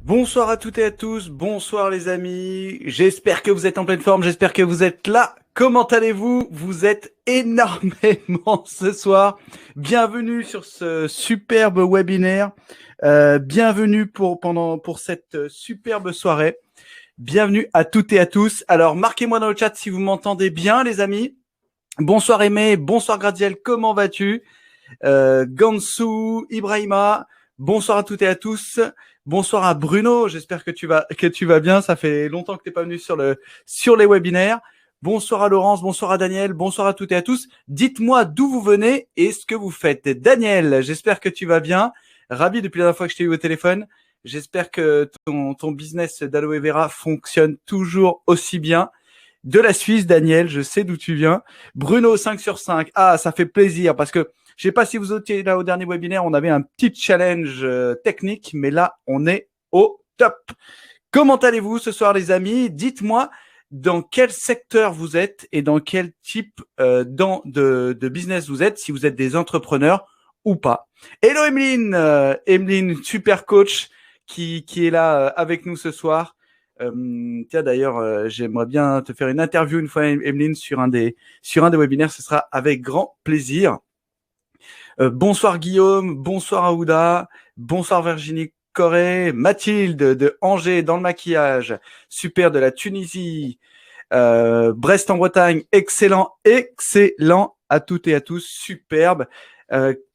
Bonsoir à toutes et à tous, bonsoir les amis, j'espère que vous êtes en pleine forme, j'espère que vous êtes là. Comment allez-vous? Vous êtes énormément ce soir. Bienvenue sur ce superbe webinaire, bienvenue pour cette superbe soirée. Bienvenue à toutes et à tous. Alors marquez-moi dans le chat si vous m'entendez bien les amis. Bonsoir Aimé, bonsoir Gradiel, comment vas-tu? Gansou, Ibrahima, bonsoir à toutes et à tous. Bonsoir à Bruno, j'espère que tu vas bien. Ça fait longtemps que tu n'es pas venu sur les webinaires. Bonsoir à Laurence, bonsoir à Daniel, bonsoir à toutes et à tous. Dites-moi d'où vous venez et ce que vous faites. Daniel, j'espère que tu vas bien. Ravi depuis la dernière fois que je t'ai eu au téléphone. J'espère que ton business d'aloe vera fonctionne toujours aussi bien. De la Suisse, Daniel, je sais d'où tu viens. Bruno, 5 sur 5. Ah, ça fait plaisir parce que je sais pas si vous étiez là au dernier webinaire, on avait un petit challenge technique, mais là, on est au top. Comment allez-vous ce soir, les amis? Dites-moi dans quel secteur vous êtes et dans quel type de business vous êtes, si vous êtes des entrepreneurs ou pas. Hello Emeline, Emeline, super coach qui est là avec nous ce soir. Tiens, d'ailleurs, j'aimerais bien te faire une interview une fois, Emeline, sur un des webinaires. Ce sera avec grand plaisir. Bonsoir Guillaume, bonsoir Aouda, bonsoir Virginie Corée, Mathilde de Angers dans le maquillage, super de la Tunisie, Brest en Bretagne, excellent à toutes et à tous, superbe.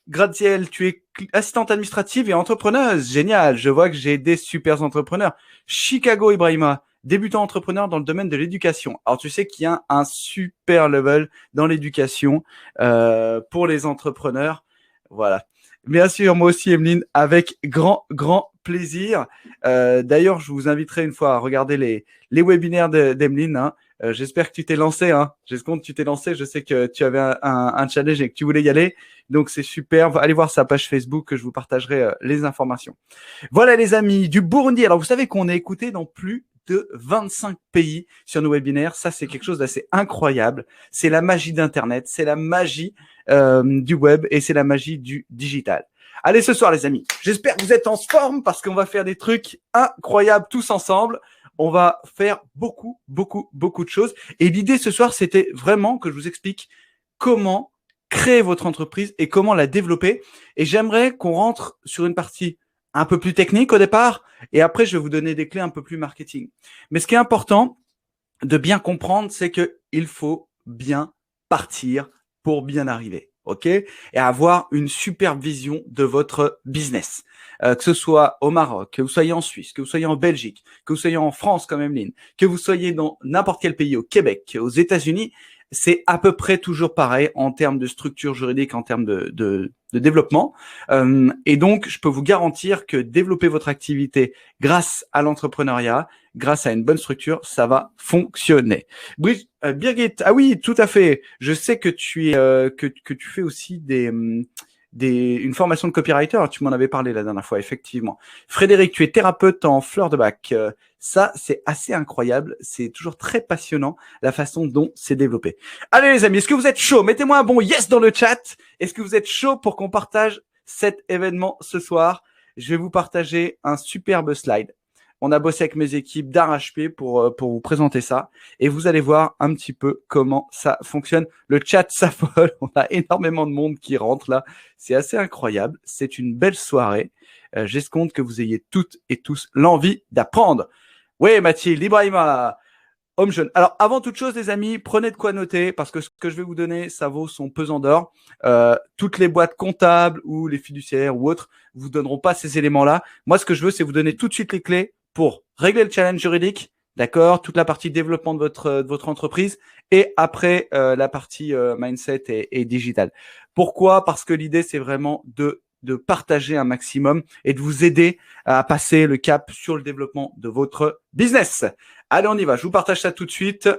Graziel, tu es assistante administrative et entrepreneuse, génial, je vois que j'ai des super entrepreneurs. Chicago Ibrahima, débutant entrepreneur dans le domaine de l'éducation. Alors tu sais qu'il y a un super level dans l'éducation pour les entrepreneurs. Voilà. Bien sûr, moi aussi, Emeline, avec grand plaisir. D'ailleurs, je vous inviterai une fois à regarder les webinaires d'Emeline. Hein. J'espère que tu t'es lancé. Hein. J'espère que tu t'es lancé. Je sais que tu avais un challenge et que tu voulais y aller. Donc, c'est super. Allez voir sa page Facebook que je vous partagerai les informations. Voilà, les amis, du Burundi. Alors, vous savez qu'on est écouté dans plus de 25 pays sur nos webinaires. Ça, c'est quelque chose d'assez incroyable. C'est la magie d'Internet. C'est la magie du web et c'est la magie du digital. Allez ce soir les amis, j'espère que vous êtes en forme parce qu'on va faire des trucs incroyables tous ensemble. On va faire beaucoup de choses. Et l'idée ce soir, c'était vraiment que je vous explique comment créer votre entreprise et comment la développer. Et j'aimerais qu'on rentre sur une partie un peu plus technique au départ et après je vais vous donner des clés un peu plus marketing. Mais ce qui est important de bien comprendre, c'est qu'il faut bien partir pour bien arriver, ok? Et avoir une superbe vision de votre business. Que ce soit au Maroc, que vous soyez en Suisse, que vous soyez en Belgique, que vous soyez en France comme Emeline, que vous soyez dans n'importe quel pays, au Québec, aux États-Unis, c'est à peu près toujours pareil en termes de structure juridique, en termes de développement. Et donc, je peux vous garantir que développer votre activité grâce à l'entrepreneuriat, grâce à une bonne structure, ça va fonctionner. Birgit, ah oui, tout à fait. Je sais que tu es que tu fais aussi une formation de copywriter. Tu m'en avais parlé la dernière fois, effectivement. Frédéric, tu es thérapeute en fleurs de bac. Ça, c'est assez incroyable. C'est toujours très passionnant la façon dont c'est développé. Allez les amis, est-ce que vous êtes chaud? Mettez-moi un bon yes dans le chat. Est-ce que vous êtes chaud pour qu'on partage cet événement ce soir? Je vais vous partager un superbe slide. On a bossé avec mes équipes d'arrache-pied pour vous présenter ça. Et vous allez voir un petit peu comment ça fonctionne. Le chat s'affole. On a énormément de monde qui rentre là. C'est assez incroyable. C'est une belle soirée. J'escompte que vous ayez toutes et tous l'envie d'apprendre. Oui, Mathilde, Ibrahima, homme jeune. Alors, avant toute chose, les amis, prenez de quoi noter parce que ce que je vais vous donner, ça vaut son pesant d'or. Toutes les boîtes comptables ou les fiduciaires ou autres vous donneront pas ces éléments-là. Moi, ce que je veux, c'est vous donner tout de suite les clés pour régler le challenge juridique, d'accord, toute la partie développement de votre entreprise et après la partie mindset et digital. Pourquoi? Parce que l'idée, c'est vraiment de partager un maximum et de vous aider à passer le cap sur le développement de votre business. Allez, on y va. Je vous partage ça tout de suite.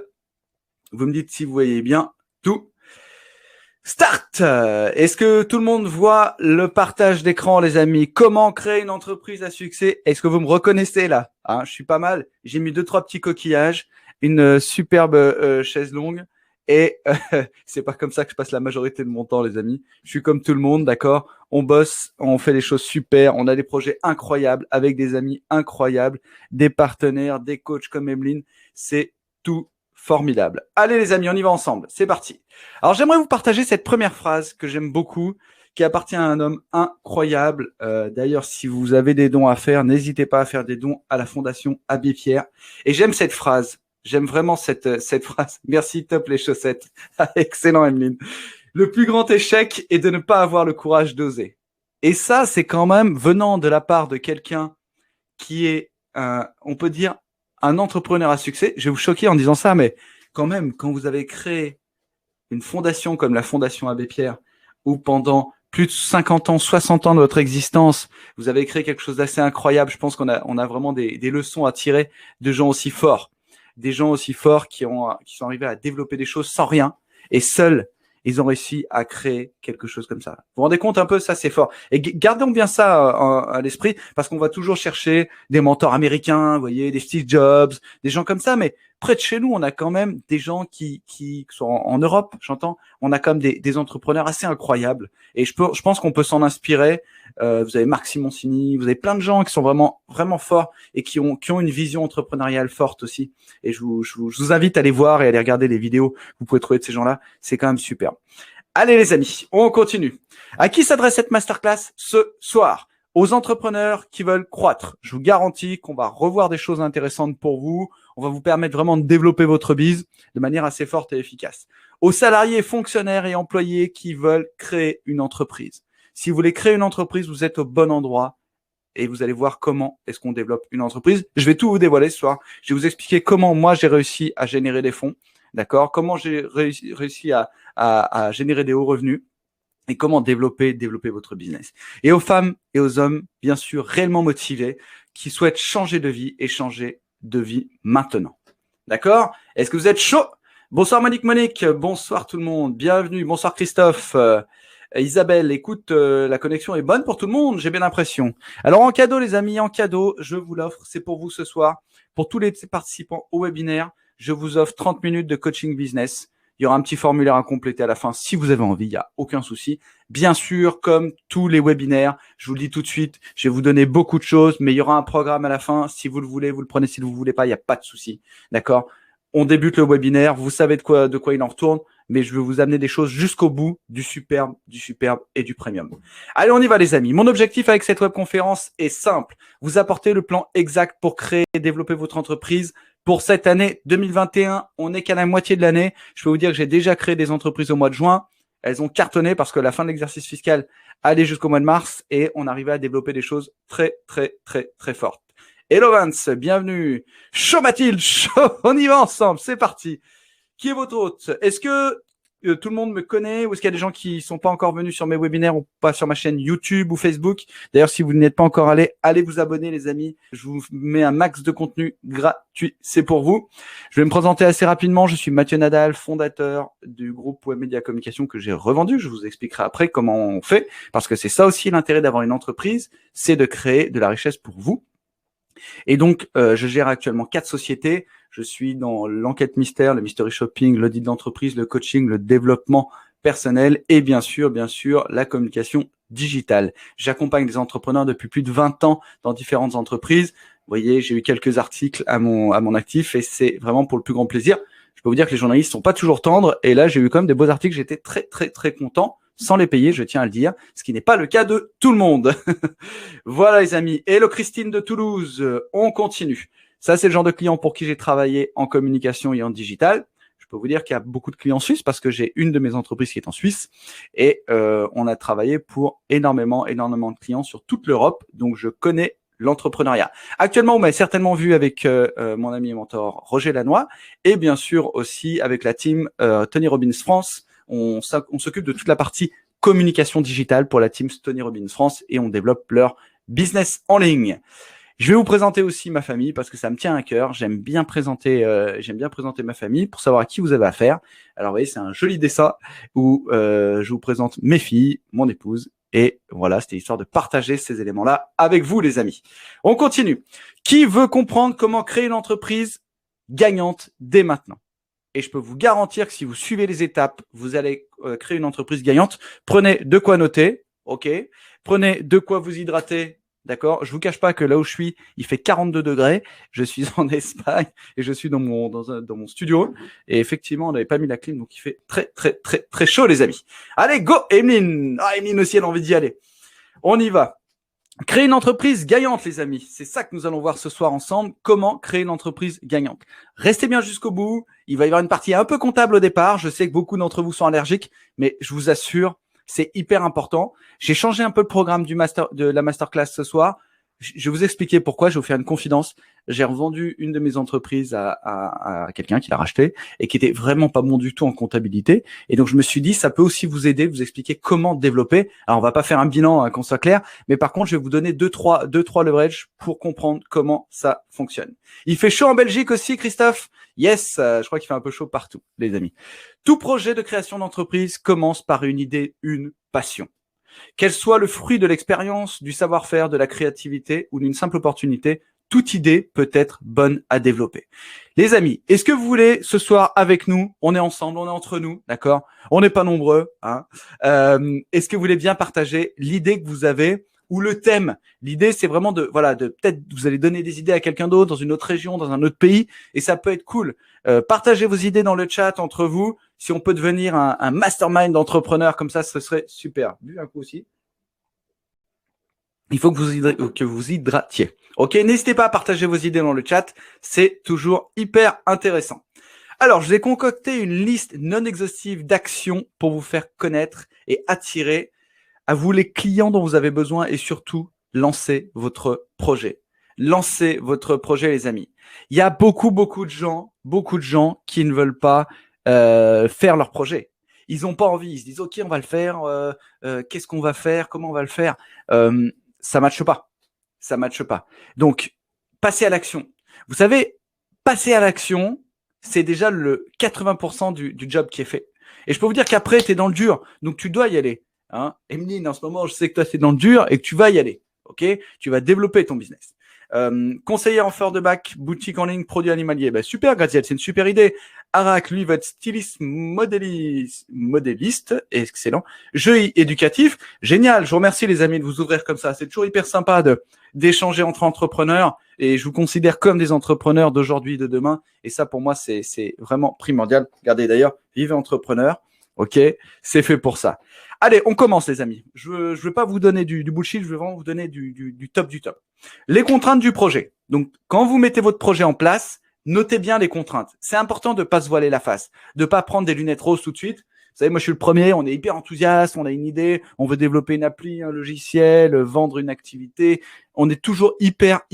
Vous me dites si vous voyez bien tout. Start! Est-ce que tout le monde voit le partage d'écran, les amis? Comment créer une entreprise à succès? Est-ce que vous me reconnaissez là? Hein, je suis pas mal. J'ai mis 2-3 petits coquillages, une superbe chaise longue Et c'est pas comme ça que je passe la majorité de mon temps, les amis. Je suis comme tout le monde, d'accord? On bosse, on fait des choses super, on a des projets incroyables avec des amis incroyables, des partenaires, des coachs comme Emeline. C'est tout formidable. Allez les amis, on y va ensemble. C'est parti. Alors j'aimerais vous partager cette première phrase que j'aime beaucoup, qui appartient à un homme incroyable. D'ailleurs, si vous avez des dons à faire, n'hésitez pas à faire des dons à la Fondation Abbé Pierre. Et j'aime cette phrase. J'aime vraiment cette phrase. Merci, top les chaussettes. Excellent, Emeline. Le plus grand échec est de ne pas avoir le courage d'oser. Et ça, c'est quand même venant de la part de quelqu'un qui est, on peut dire, un entrepreneur à succès. Je vais vous choquer en disant ça, mais quand même, quand vous avez créé une fondation comme la Fondation Abbé Pierre, où pendant plus de 50 ans, 60 ans de votre existence, vous avez créé quelque chose d'assez incroyable. Je pense qu'on a vraiment des leçons à tirer de gens aussi forts. Des gens aussi forts qui sont arrivés à développer des choses sans rien et seuls, ils ont réussi à créer quelque chose comme ça. Vous vous rendez compte un peu, ça c'est fort. Et gardons bien ça à l'esprit parce qu'on va toujours chercher des mentors américains, vous voyez, des Steve Jobs, des gens comme ça, mais près de chez nous, on a quand même des gens qui sont en Europe, j'entends, on a quand même des entrepreneurs assez incroyables. Et je pense qu'on peut s'en inspirer. Vous avez Marc Simoncini, vous avez plein de gens qui sont vraiment, vraiment forts et qui ont une vision entrepreneuriale forte aussi. Et je vous invite à aller voir et à aller regarder les vidéos que vous pouvez trouver de ces gens-là. C'est quand même super. Allez les amis, on continue. À qui s'adresse cette masterclass ce soir? Aux entrepreneurs qui veulent croître. Je vous garantis qu'on va revoir des choses intéressantes pour vous. On va vous permettre vraiment de développer votre biz de manière assez forte et efficace. Aux salariés, fonctionnaires et employés qui veulent créer une entreprise. Si vous voulez créer une entreprise, vous êtes au bon endroit et vous allez voir comment est-ce qu'on développe une entreprise. Je vais tout vous dévoiler ce soir. Je vais vous expliquer comment moi j'ai réussi à générer des fonds, d'accord? Comment j'ai réussi à générer des hauts revenus et comment développer votre business. Et aux femmes et aux hommes, bien sûr, réellement motivés, qui souhaitent changer de vie et changer de vie maintenant. D'accord? Est-ce que vous êtes chaud? Bonsoir Monique, bonsoir tout le monde, bienvenue, bonsoir Christophe. Isabelle, écoute, la connexion est bonne pour tout le monde, j'ai bien l'impression. Alors en cadeau les amis, en cadeau, je vous l'offre, c'est pour vous ce soir. Pour tous les participants au webinaire, je vous offre 30 minutes de coaching business. Il y aura un petit formulaire à compléter à la fin si vous avez envie, il n'y a aucun souci. Bien sûr, comme tous les webinaires, je vous le dis tout de suite, je vais vous donner beaucoup de choses, mais il y aura un programme à la fin. Si vous le voulez, vous le prenez. Si vous ne le voulez pas, il n'y a pas de souci. D'accord? On débute le webinaire, vous savez de quoi il en retourne, mais je vais vous amener des choses jusqu'au bout du superbe et du premium. Allez, on y va les amis. Mon objectif avec cette webconférence est simple. Vous apporter le plan exact pour créer et développer votre entreprise. Pour cette année 2021, on n'est qu'à la moitié de l'année. Je peux vous dire que j'ai déjà créé des entreprises au mois de juin. Elles ont cartonné parce que la fin de l'exercice fiscal allait jusqu'au mois de mars et on arrivait à développer des choses très, très, très, très fortes. Hello Vance, bienvenue. Chaud Mathilde, chaud, on y va ensemble, c'est parti. Qui est votre hôte? Est-ce que tout le monde me connaît ou est-ce qu'il y a des gens qui sont pas encore venus sur mes webinaires ou pas sur ma chaîne YouTube ou Facebook? D'ailleurs, si vous n'êtes pas encore allez vous abonner les amis. Je vous mets un max de contenu gratuit, c'est pour vous. Je vais me présenter assez rapidement. Je suis Mathieu Nadal, fondateur du groupe Webmedia Communication que j'ai revendu. Je vous expliquerai après comment on fait parce que c'est ça aussi l'intérêt d'avoir une entreprise, c'est de créer de la richesse pour vous. Et donc, je gère actuellement 4 sociétés. Je suis dans l'enquête mystère, le mystery shopping, l'audit d'entreprise, le coaching, le développement personnel et bien sûr, la communication digitale. J'accompagne des entrepreneurs depuis plus de 20 ans dans différentes entreprises. Vous voyez, j'ai eu quelques articles à mon actif et c'est vraiment pour le plus grand plaisir. Je peux vous dire que les journalistes sont pas toujours tendres et là, j'ai eu quand même des beaux articles. J'étais très, très, très content. Sans les payer, je tiens à le dire, ce qui n'est pas le cas de tout le monde. Voilà les amis. Hello Christine de Toulouse, on continue. Ça, c'est le genre de client pour qui j'ai travaillé en communication et en digital. Je peux vous dire qu'il y a beaucoup de clients suisses parce que j'ai une de mes entreprises qui est en Suisse et on a travaillé pour énormément de clients sur toute l'Europe. Donc, je connais l'entrepreneuriat. Actuellement, vous m'avez certainement vu avec mon ami et mentor Roger Lannoy et bien sûr aussi avec la team Tony Robbins France. On s'occupe de toute la partie communication digitale pour la team Tony Robbins France et on développe leur business en ligne. Je vais vous présenter aussi ma famille parce que ça me tient à cœur. J'aime bien présenter ma famille pour savoir à qui vous avez affaire. Alors, vous voyez, c'est un joli dessin où je vous présente mes filles, mon épouse. Et voilà, c'était histoire de partager ces éléments-là avec vous, les amis. On continue. Qui veut comprendre comment créer une entreprise gagnante dès maintenant? et je peux vous garantir que si vous suivez les étapes, vous allez créer une entreprise gagnante. Prenez de quoi noter, ok? Prenez de quoi vous hydrater, d'accord? Je vous cache pas que là où je suis, il fait 42 degrés. Je suis en Espagne et je suis dans mon studio. Et effectivement, on n'avait pas mis la clim, donc il fait très, très, très, très chaud, les amis. Allez, go, Emeline! Ah, Emeline aussi, elle a envie d'y aller. On y va. Créer une entreprise gagnante, les amis. C'est ça que nous allons voir ce soir ensemble. Comment créer une entreprise gagnante. Restez bien jusqu'au bout. Il va y avoir une partie un peu comptable au départ. Je sais que beaucoup d'entre vous sont allergiques, mais je vous assure, c'est hyper important. J'ai changé un peu le programme de la masterclass ce soir. Je vais vous expliquer pourquoi. Je vais vous faire une confidence. J'ai revendu une de mes entreprises à quelqu'un qui l'a racheté et qui était vraiment pas bon du tout en comptabilité. Et donc, je me suis dit, ça peut aussi vous aider, vous expliquer comment développer. Alors, on va pas faire un bilan, hein, qu'on soit clair. Mais par contre, je vais vous donner deux, trois leverages pour comprendre comment ça fonctionne. Il fait chaud en Belgique aussi, Christophe? Yes, je crois qu'il fait un peu chaud partout, les amis. Tout projet de création d'entreprise commence par une idée, une passion. Qu'elle soit le fruit de l'expérience, du savoir-faire, de la créativité ou d'une simple opportunité, toute idée peut être bonne à développer. Les amis, est-ce que vous voulez ce soir avec nous? On est ensemble, on est entre nous, d'accord? On n'est pas nombreux, hein. Est-ce que vous voulez bien partager l'idée que vous avez ou le thème? L'idée, c'est vraiment de peut-être vous allez donner des idées à quelqu'un d'autre dans une autre région, dans un autre pays, et ça peut être cool. Partagez vos idées dans le chat entre vous. Si on peut devenir un mastermind d'entrepreneurs comme ça, ce serait super. Bu un coup aussi. Il faut que vous hydratiez. Ok, n'hésitez pas à partager vos idées dans le chat. C'est toujours hyper intéressant. Alors, je vous ai concocté une liste non exhaustive d'actions pour vous faire connaître et attirer à vous les clients dont vous avez besoin et surtout, lancez votre projet. Lancez votre projet, les amis. Il y a beaucoup de gens qui ne veulent pas faire leur projet. Ils n'ont pas envie. Ils se disent, OK, on va le faire. Qu'est-ce qu'on va faire? Comment on va le faire? Ça matche pas. Ça matche pas. Donc, passez à l'action. Vous savez, passer à l'action, c'est déjà le 80% du job qui est fait. Et je peux vous dire qu'après, tu es dans le dur. Donc, tu dois y aller. Hein, Emeline, en ce moment, je sais que toi, c'est dans le dur et que tu vas y aller. Ok, tu vas développer ton business. Conseiller en fleur de bac, boutique en ligne, produits animaliers. Ben, super, Graziel, c'est une super idée. Arak, lui, va être styliste, modéliste, excellent. Jeu éducatif, génial. Je vous remercie, les amis, de vous ouvrir comme ça. C'est toujours hyper sympa d'échanger entre entrepreneurs et je vous considère comme des entrepreneurs d'aujourd'hui et de demain. Et ça, pour moi, c'est vraiment primordial. Regardez d'ailleurs, vivez entrepreneur. Ok, c'est fait pour ça. Allez, on commence, les amis. Je veux pas vous donner du bullshit, je veux vraiment vous donner du top du top. Les contraintes du projet. Donc, quand vous mettez votre projet en place, notez bien les contraintes. C'est important de pas se voiler la face, de pas prendre des lunettes roses tout de suite. Vous savez, moi, je suis le premier, on est hyper enthousiaste, on a une idée, on veut développer une appli, un logiciel, vendre une activité. On est toujours hyper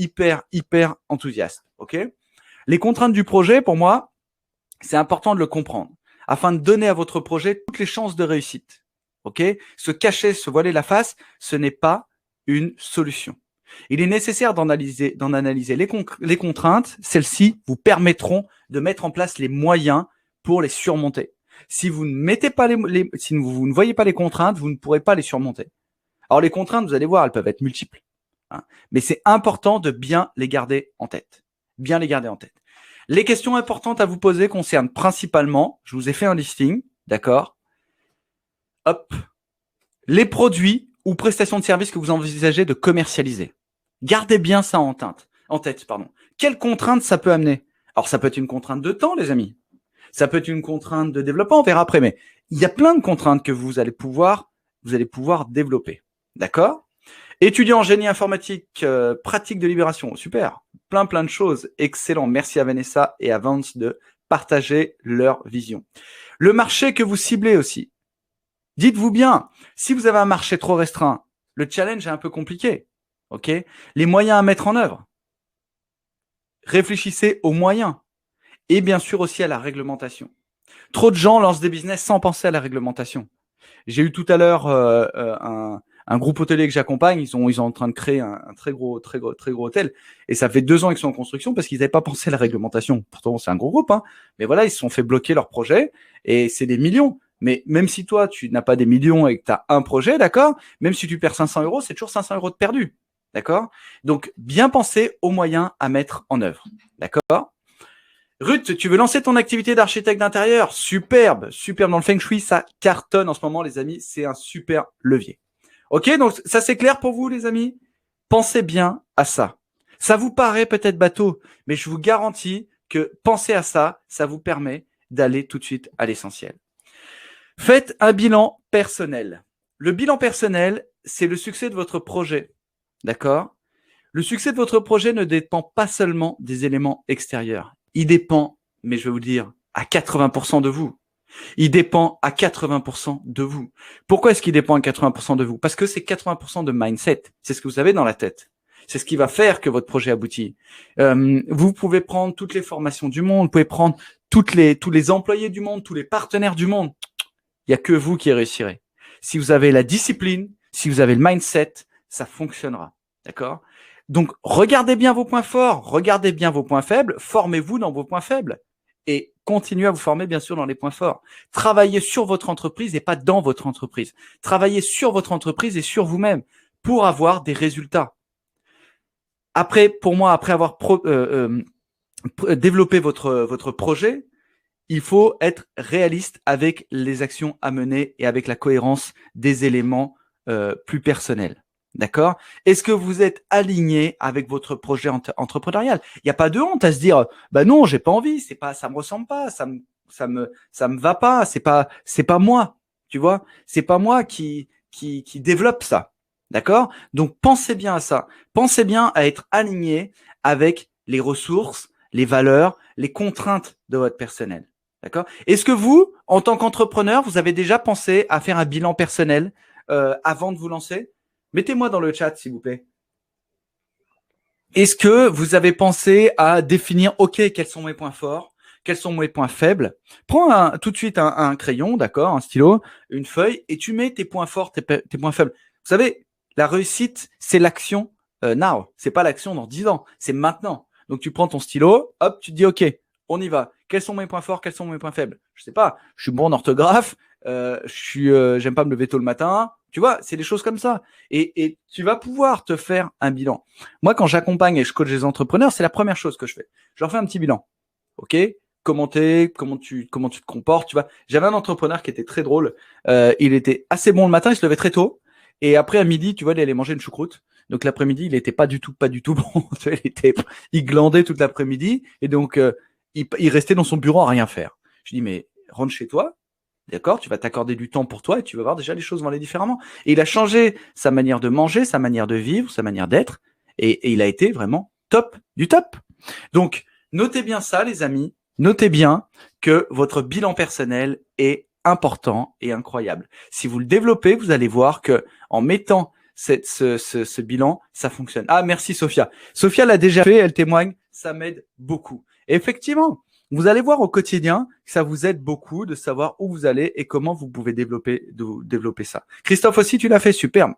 enthousiaste. Ok? Les contraintes du projet, pour moi, c'est important de le comprendre afin de donner à votre projet toutes les chances de réussite. Ok? Se cacher, se voiler la face, ce n'est pas une solution. Il est nécessaire d'en analyser les contraintes. Celles-ci vous permettront de mettre en place les moyens pour les surmonter. Si vous ne mettez pas si vous ne voyez pas les contraintes, vous ne pourrez pas les surmonter. Alors les contraintes, vous allez voir, elles peuvent être multiples, hein, mais c'est important de bien les garder en tête. Bien les garder en tête. Les questions importantes à vous poser concernent principalement, je vous ai fait un listing, d'accord? Hop. Les produits ou prestations de services que vous envisagez de commercialiser. Gardez bien ça en tête. Quelles contraintes ça peut amener? Alors, ça peut être une contrainte de temps, les amis. Ça peut être une contrainte de développement, on verra après, mais il y a plein de contraintes que vous allez pouvoir développer. D'accord? Étudiant en génie informatique, pratique de libération, super. Plein de choses. Excellent. Merci à Vanessa et à Vance de partager leur vision. Le marché que vous ciblez aussi. Dites-vous bien, si vous avez un marché trop restreint, le challenge est un peu compliqué. Ok? Les moyens à mettre en œuvre. Réfléchissez aux moyens. Et bien sûr aussi à la réglementation. Trop de gens lancent des business sans penser à la réglementation. J'ai eu tout à l'heure un groupe hôtelier que j'accompagne, ils sont en train de créer un très gros hôtel. Et ça fait 2 ans qu'ils sont en construction parce qu'ils n'avaient pas pensé à la réglementation. Pourtant, c'est un gros groupe, hein. Mais voilà, ils se sont fait bloquer leur projet et c'est des millions. Mais même si toi, tu n'as pas des millions et que tu as un projet, d'accord? Même si tu perds 500 €, c'est toujours 500 € de perdu. D'accord? Donc, bien penser aux moyens à mettre en œuvre. D'accord? Ruth, tu veux lancer ton activité d'architecte d'intérieur? Superbe, superbe. Dans le Feng Shui, ça cartonne en ce moment, les amis. C'est un super levier. Ok, donc ça c'est clair pour vous, les amis? Pensez bien à ça. Ça vous paraît peut-être bateau, mais je vous garantis que penser à ça, ça vous permet d'aller tout de suite à l'essentiel. Faites un bilan personnel. Le bilan personnel, c'est le succès de votre projet. D'accord? Le succès de votre projet ne dépend pas seulement des éléments extérieurs. Il dépend, mais je vais vous dire, à 80% de vous. Il dépend à 80% de vous. Pourquoi est-ce qu'il dépend à 80% de vous? Parce que c'est 80% de mindset. C'est ce que vous avez dans la tête. C'est ce qui va faire que votre projet aboutit. Vous pouvez prendre toutes les formations du monde, vous pouvez prendre tous les employés du monde, tous les partenaires du monde. Il n'y a que vous qui réussirez. Si vous avez la discipline, si vous avez le mindset, ça fonctionnera. D'accord? Donc, regardez bien vos points forts, regardez bien vos points faibles, formez-vous dans vos points faibles et continuez à vous former bien sûr dans les points forts. Travaillez sur votre entreprise et pas dans votre entreprise. Travaillez sur votre entreprise et sur vous-même pour avoir des résultats. Après, pour moi, après avoir développé votre projet, il faut être réaliste avec les actions à mener et avec la cohérence des éléments plus personnels. D'accord? Est-ce que vous êtes aligné avec votre projet entrepreneurial? Il n'y a pas de honte à se dire, bah non, j'ai pas envie, c'est pas, ça me ressemble pas, ça me va pas, c'est pas moi, tu vois? C'est pas moi qui développe ça. D'accord? Donc pensez bien à ça. Pensez bien à être aligné avec les ressources, les valeurs, les contraintes de votre personnel. D'accord? Est-ce que vous, en tant qu'entrepreneur, vous avez déjà pensé à faire un bilan personnel avant de vous lancer? Mettez-moi dans le chat, s'il vous plaît. Est-ce que vous avez pensé à définir, OK, quels sont mes points forts, quels sont mes points faibles? Prends tout de suite un crayon, d'accord, un stylo, une feuille, et tu mets tes points forts, tes points faibles. Vous savez, la réussite, c'est l'action now. C'est pas l'action dans 10 ans, c'est maintenant. Donc, tu prends ton stylo, hop, tu te dis, OK, on y va. Quels sont mes points forts, quels sont mes points faibles? Je sais pas, je suis bon en orthographe, j'aime pas me lever tôt le matin. Tu vois, c'est des choses comme ça. Et tu vas pouvoir te faire un bilan. Moi, quand j'accompagne et je coach les entrepreneurs, c'est la première chose que je fais. Je leur fais un petit bilan. OK? Comment tu te comportes, tu vois. J'avais un entrepreneur qui était très drôle. Il était assez bon le matin, il se levait très tôt. Et après, à midi, tu vois, il allait manger une choucroute. Donc, l'après-midi, il était pas du tout bon. Il glandait toute l'après-midi. Et donc, il restait dans son bureau à rien faire. Je dis, mais rentre chez toi. D'accord? Tu vas t'accorder du temps pour toi et tu vas voir déjà les choses vont aller différemment. Et il a changé sa manière de manger, sa manière de vivre, sa manière d'être. Et il a été vraiment top du top. Donc, notez bien ça, les amis. Notez bien que votre bilan personnel est important et incroyable. Si vous le développez, vous allez voir que en mettant ce bilan, ça fonctionne. Ah, merci Sophia. Sophia l'a déjà fait, elle témoigne, ça m'aide beaucoup. Et effectivement, vous allez voir au quotidien que ça vous aide beaucoup de savoir où vous allez et comment vous pouvez développer ça. Christophe aussi, tu l'as fait, superbe.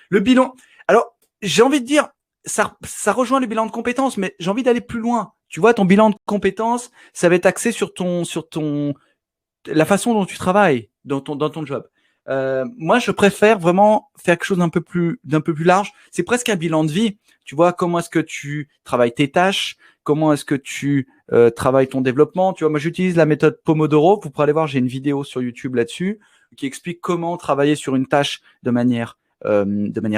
Le bilan. Alors, j'ai envie de dire, ça rejoint le bilan de compétences, mais j'ai envie d'aller plus loin. Tu vois, ton bilan de compétences, ça va être axé sur la façon dont tu travailles dans ton job. Moi, je préfère vraiment faire quelque chose d'un peu plus large. C'est presque un bilan de vie. Tu vois, comment est-ce que tu travailles tes tâches? Comment est-ce que tu travailles ton développement? Tu vois, moi, j'utilise la méthode Pomodoro. Vous pourrez aller voir, j'ai une vidéo sur YouTube là-dessus qui explique comment travailler sur une tâche de manière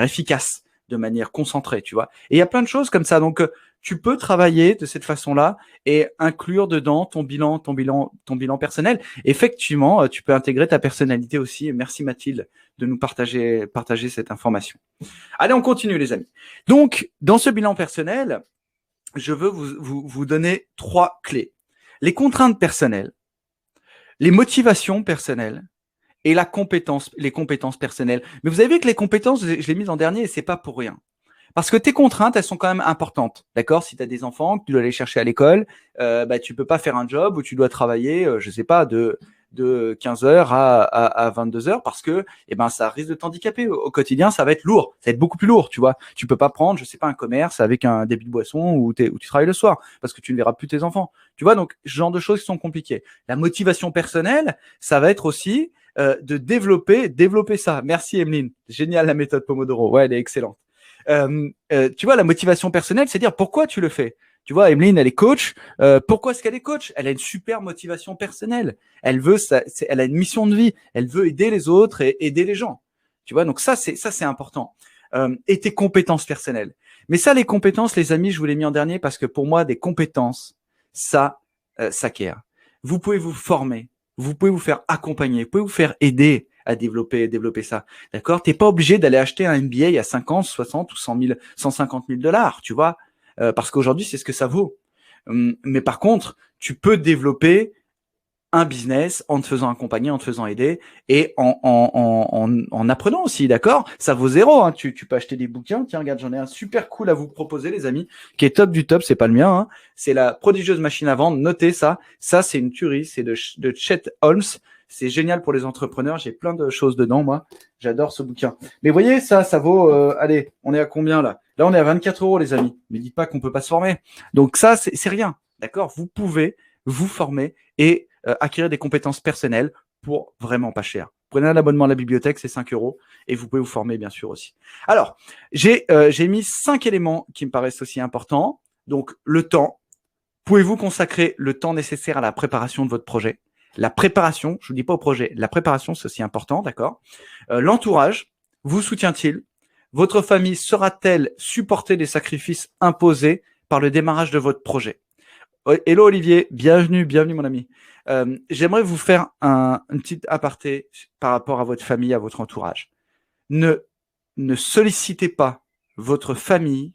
efficace, de manière concentrée, tu vois. Et il y a plein de choses comme ça. Donc, tu peux travailler de cette façon-là et inclure dedans ton bilan personnel. Effectivement, tu peux intégrer ta personnalité aussi. Merci Mathilde de nous partager cette information. Allez, on continue les amis. Donc, dans ce bilan personnel, je veux vous donner 3 clés. Les contraintes personnelles, les motivations personnelles et les compétences personnelles. Mais vous avez vu que les compétences, je l'ai mis en dernier et c'est pas pour rien. Parce que tes contraintes, elles sont quand même importantes. D'accord? Si tu as des enfants que tu dois aller chercher à l'école, tu peux pas faire un job où tu dois travailler, je sais pas, de 15h à 22h parce que ça risque de t'handicaper au quotidien, ça va être lourd, ça va être beaucoup plus lourd, tu vois. Tu peux pas prendre, je sais pas, un commerce avec un débit de boisson où tu travailles le soir parce que tu ne verras plus tes enfants. Tu vois, donc ce genre de choses qui sont compliquées. La motivation personnelle, ça va être aussi de développer ça. Merci Emeline, génial la méthode Pomodoro. Ouais, elle est excellente. Tu vois, la motivation personnelle, c'est dire pourquoi tu le fais. Tu vois, Emeline, elle est coach. Pourquoi est-ce qu'elle est coach? Elle a une super motivation personnelle. Elle veut elle a une mission de vie. Elle veut aider les autres et aider les gens. Tu vois, donc ça, c'est important. Et tes compétences personnelles. Mais ça, les compétences, les amis, je vous l'ai mis en dernier parce que pour moi, des compétences, ça s'acquiert. Vous pouvez vous former. Vous pouvez vous faire accompagner. Vous pouvez vous faire aider à développer ça. D'accord? T'es pas obligé d'aller acheter un MBA à 50, 60 ou 100 000, 150 000 $, tu vois? Parce qu'aujourd'hui, c'est ce que ça vaut. Mais par contre, tu peux développer un business en te faisant accompagner, en te faisant aider et en apprenant aussi, d'accord? Ça vaut zéro, hein. Tu peux acheter des bouquins. Tiens, regarde, j'en ai un super cool à vous proposer, les amis, qui est top du top. C'est pas le mien, hein. C'est la prodigieuse machine à vendre. Notez ça. Ça, c'est une tuerie. C'est de Chet Holmes. C'est génial pour les entrepreneurs. J'ai plein de choses dedans, moi. J'adore ce bouquin. Mais vous voyez, ça vaut, allez, on est à combien là? Là, on est à 24 €, les amis. Mais dites pas qu'on peut pas se former. Donc ça, c'est rien, d'accord? Vous pouvez vous former et acquérir des compétences personnelles pour vraiment pas cher. Prenez un abonnement à la bibliothèque, c'est 5 € et vous pouvez vous former bien sûr aussi. Alors, j'ai mis 5 éléments qui me paraissent aussi importants. Donc, le temps. Pouvez-vous consacrer le temps nécessaire à la préparation de votre projet? La préparation, je ne vous dis pas au projet, la préparation, c'est aussi important, d'accord? L'entourage, vous soutient-il? Votre famille saura-t-elle supporter les sacrifices imposés par le démarrage de votre projet? Hello Olivier, bienvenue mon ami. J'aimerais vous faire une petite aparté par rapport à votre famille, à votre entourage. Ne sollicitez pas votre famille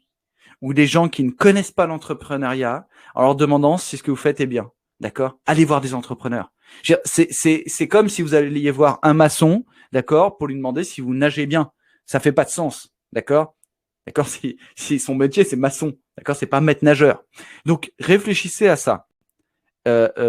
ou des gens qui ne connaissent pas l'entrepreneuriat en leur demandant si ce que vous faites est bien. D'accord? Allez voir des entrepreneurs. C'est comme si vous alliez voir un maçon, d'accord, pour lui demander si vous nagez bien. Ça fait pas de sens, d'accord? D'accord? Si son métier c'est maçon, d'accord, c'est pas maître nageur. Donc réfléchissez à ça.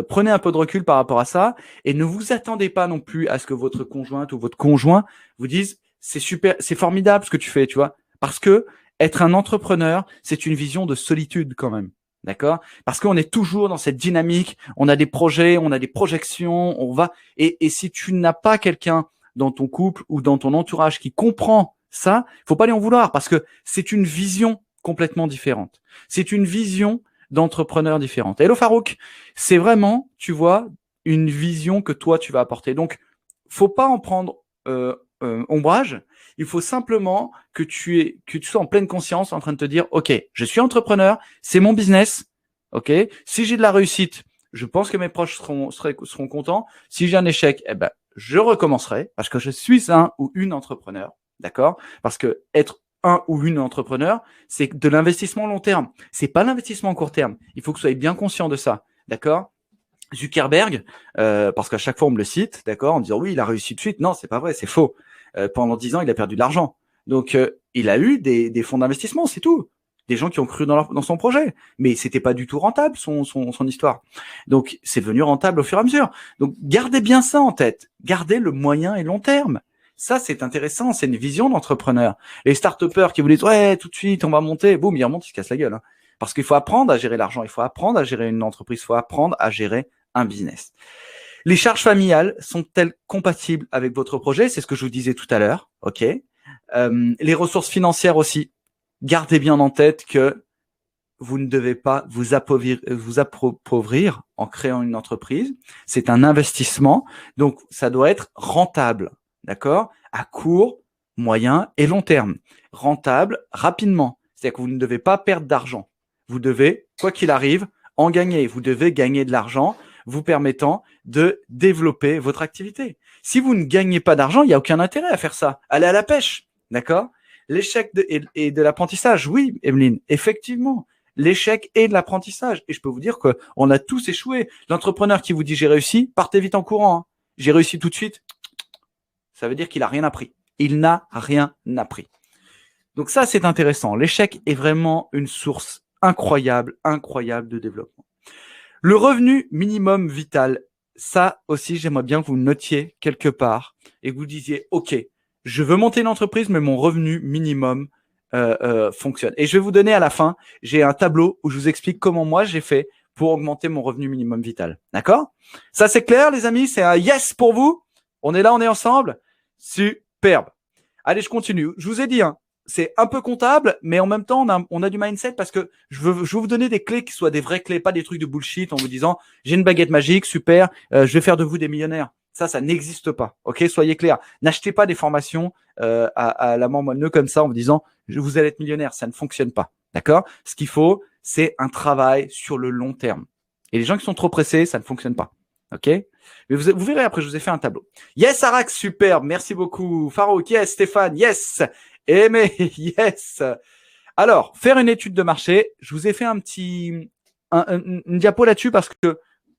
Prenez un peu de recul par rapport à ça et ne vous attendez pas non plus à ce que votre conjointe ou votre conjoint vous dise c'est super, c'est formidable ce que tu fais, tu vois, parce que être un entrepreneur, c'est une vision de solitude quand même. D'accord? Parce qu'on est toujours dans cette dynamique, on a des projets, on a des projections, on va et si tu n'as pas quelqu'un dans ton couple ou dans ton entourage qui comprend ça, faut pas lui en vouloir parce que c'est une vision complètement différente. C'est une vision d'entrepreneurs différente. Hello Farouk, c'est vraiment, tu vois, une vision que toi tu vas apporter. Donc, faut pas en prendre ombrage. Il faut simplement que tu sois en pleine conscience en train de te dire, ok, je suis entrepreneur, c'est mon business, ok. Si j'ai de la réussite, je pense que mes proches seront contents. Si j'ai un échec, eh ben, je recommencerai parce que je suis un ou une entrepreneur, d'accord. Parce que être un ou une entrepreneur, c'est de l'investissement long terme. C'est pas l'investissement court terme. Il faut que vous soyez bien conscient de ça, d'accord. Zuckerberg, parce qu'à chaque fois on me le cite, d'accord, en disant oui, il a réussi de suite. Non, c'est pas vrai, c'est faux. Pendant 10 ans, il a perdu de l'argent. Donc, il a eu des fonds d'investissement, c'est tout. Des gens qui ont cru dans son projet, mais c'était pas du tout rentable son histoire. Donc, c'est devenu rentable au fur et à mesure. Donc, gardez bien ça en tête. Gardez le moyen et long terme. Ça, c'est intéressant. C'est une vision d'entrepreneur. Les start-upers qui vous disent ouais, tout de suite, on va monter, boum, ils remontent, ils se cassent la gueule. Hein. Parce qu'il faut apprendre à gérer l'argent, il faut apprendre à gérer une entreprise, il faut apprendre à gérer un business. Les charges familiales sont-elles compatibles avec votre projet? C'est ce que je vous disais tout à l'heure. Ok. Les ressources financières aussi. Gardez bien en tête que vous ne devez pas vous appauvrir en créant une entreprise. C'est un investissement, donc ça doit être rentable, d'accord? À court, moyen et long terme. Rentable rapidement. C'est-à-dire que vous ne devez pas perdre d'argent. Vous devez, quoi qu'il arrive, en gagner. Vous devez gagner de l'argent vous permettant de développer votre activité. Si vous ne gagnez pas d'argent, il n'y a aucun intérêt à faire ça. Allez à la pêche, d'accord? L'échec et de l'apprentissage, oui, Emeline, effectivement. L'échec et de l'apprentissage. Et je peux vous dire qu'on a tous échoué. L'entrepreneur qui vous dit j'ai réussi, partez vite en courant. Hein. J'ai réussi tout de suite. Ça veut dire qu'il n'a rien appris. Il n'a rien appris. Donc ça, c'est intéressant. L'échec est vraiment une source incroyable de développement. Le revenu minimum vital, ça aussi, j'aimerais bien que vous notiez quelque part et que vous disiez, OK, je veux monter une entreprise, mais mon revenu minimum fonctionne. Et je vais vous donner à la fin, j'ai un tableau où je vous explique comment moi j'ai fait pour augmenter mon revenu minimum vital. D'accord? Ça, c'est clair, les amis? C'est un yes pour vous? On est là, on est ensemble? Superbe. Allez, je continue. Je vous ai dit, hein, c'est un peu comptable, mais en même temps, on a du mindset parce que je veux vous donner des clés qui soient des vraies clés, pas des trucs de bullshit en vous disant j'ai une baguette magique, super, je vais faire de vous des millionnaires. Ça n'existe pas. Ok, soyez clairs. N'achetez pas des formations à la mort moelle comme ça en vous disant vous allez être millionnaire. Ça ne fonctionne pas. D'accord. Ce qu'il faut, c'est un travail sur le long terme. Et les gens qui sont trop pressés, ça ne fonctionne pas. Ok. Mais vous verrez après, je vous ai fait un tableau. Yes, Arax, super. Merci beaucoup. Farouk, yes. Stéphane, yes. Aimé, yes. Alors, faire une étude de marché. Je vous ai fait une diapo là-dessus parce que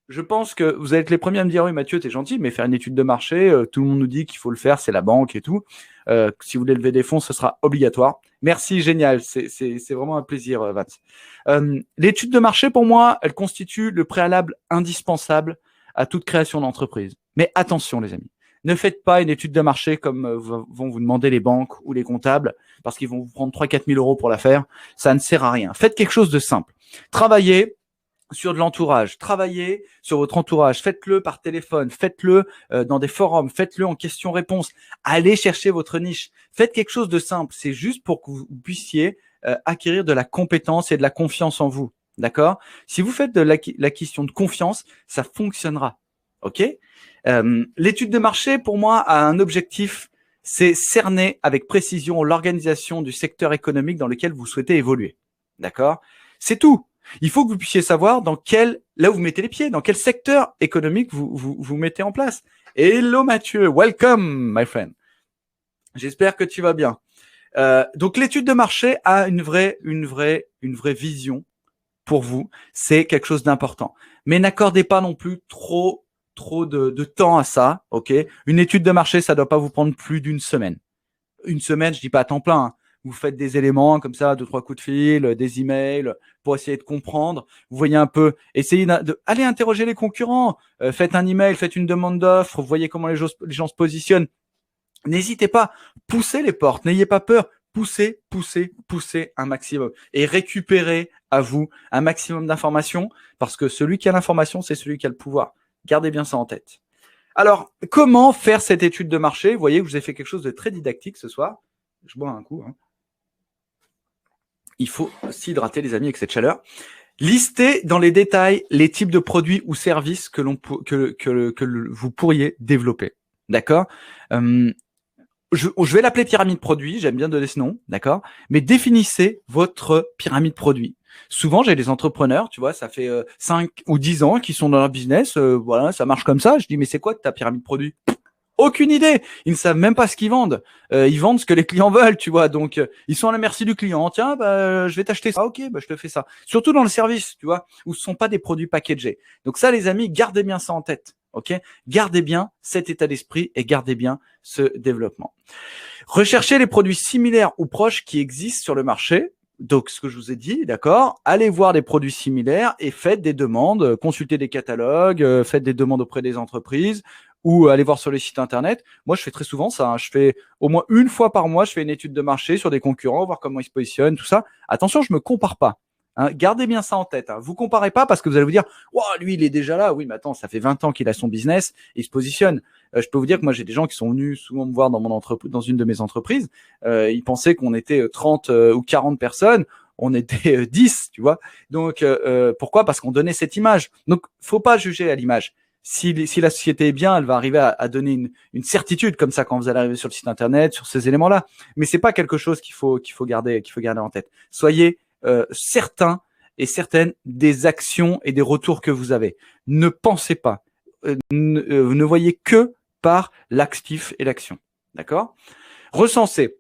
je pense que vous allez être les premiers à me dire oui Mathieu t'es gentil mais faire une étude de marché tout le monde nous dit qu'il faut le faire, c'est la banque et tout, si vous voulez lever des fonds ce sera obligatoire. Merci, génial, c'est vraiment un plaisir Vance. L'étude de marché pour moi elle constitue le préalable indispensable à toute création d'entreprise. Mais attention les amis, ne faites pas une étude de marché comme vont vous demander les banques ou les comptables parce qu'ils vont vous prendre 3-4 000 euros pour la faire, ça ne sert à rien. Faites quelque chose de simple, travaillez sur de l'entourage, travaillez sur votre entourage, faites-le par téléphone, faites-le dans des forums, faites-le en questions-réponses, allez chercher votre niche, faites quelque chose de simple, c'est juste pour que vous puissiez acquérir de la compétence et de la confiance en vous, d'accord? Si vous faites de l'acquisition de confiance, ça fonctionnera, ok? L'étude de marché, pour moi, a un objectif, c'est cerner avec précision l'organisation du secteur économique dans lequel vous souhaitez évoluer, d'accord? C'est tout. Il faut que vous puissiez savoir là où vous mettez les pieds, dans quel secteur économique vous mettez en place. Hello Mathieu, welcome my friend. J'espère que tu vas bien. Donc l'étude de marché a une vraie vision pour vous. C'est quelque chose d'important. Mais n'accordez pas non plus trop de temps à ça. Ok. Une étude de marché, ça doit pas vous prendre plus d'une semaine. Une semaine, je dis pas à temps plein. Hein. Vous faites des éléments comme ça, 2-3 coups de fil, des emails pour essayer de comprendre. Vous voyez un peu, essayez allez interroger les concurrents. Faites un email, faites une demande d'offre. Vous voyez comment les gens se positionnent. N'hésitez pas, poussez les portes, n'ayez pas peur. Poussez un maximum et récupérez à vous un maximum d'informations parce que celui qui a l'information, c'est celui qui a le pouvoir. Gardez bien ça en tête. Alors, comment faire cette étude de marché? Vous voyez que je vous ai fait quelque chose de très didactique ce soir. Je bois un coup. Hein. Il faut s'hydrater, les amis, avec cette chaleur. Listez dans les détails les types de produits ou services que vous pourriez développer. D'accord? Je vais l'appeler pyramide produit. J'aime bien donner ce nom. D'accord? Mais définissez votre pyramide produit. Souvent, j'ai des entrepreneurs, tu vois, ça fait 5 ou 10 ans qu'ils sont dans leur business. Voilà, ça marche comme ça. Je dis, mais c'est quoi ta pyramide produit? Aucune idée. Ils ne savent même pas ce qu'ils vendent. Ils vendent ce que les clients veulent, tu vois. Donc, ils sont à la merci du client. Tiens, je vais t'acheter ça. Ok, je te fais ça. Surtout dans le service, tu vois, où ce sont pas des produits packagés. Donc ça, les amis, gardez bien ça en tête. Ok, gardez bien cet état d'esprit et gardez bien ce développement. Recherchez les produits similaires ou proches qui existent sur le marché. Donc, ce que je vous ai dit, d'accord, allez voir des produits similaires et faites des demandes, consultez des catalogues, faites des demandes auprès des entreprises ou allez voir sur les sites internet. Moi, je fais très souvent ça. Hein. Je fais au moins une fois par mois, je fais une étude de marché sur des concurrents, voir comment ils se positionnent, tout ça. Attention, je me compare pas. Hein. Gardez bien ça en tête. Hein. Vous comparez pas parce que vous allez vous dire, wow, lui, il est déjà là. Oui, mais attends, ça fait 20 ans qu'il a son business et il se positionne. Je peux vous dire que moi, j'ai des gens qui sont venus souvent me voir dans une de mes entreprises. Ils pensaient qu'on était 30 ou 40 personnes. On était 10, tu vois. Donc, pourquoi? Parce qu'on donnait cette image. Donc, faut pas juger à l'image. Si la société est bien, elle va arriver à donner une certitude comme ça quand vous allez arriver sur le site internet, sur ces éléments-là. Mais c'est pas quelque chose qu'il faut garder en tête. Soyez certains et certaines des actions et des retours que vous avez. Ne pensez pas, ne voyez que par l'actif et l'action. D'accord? Recenser.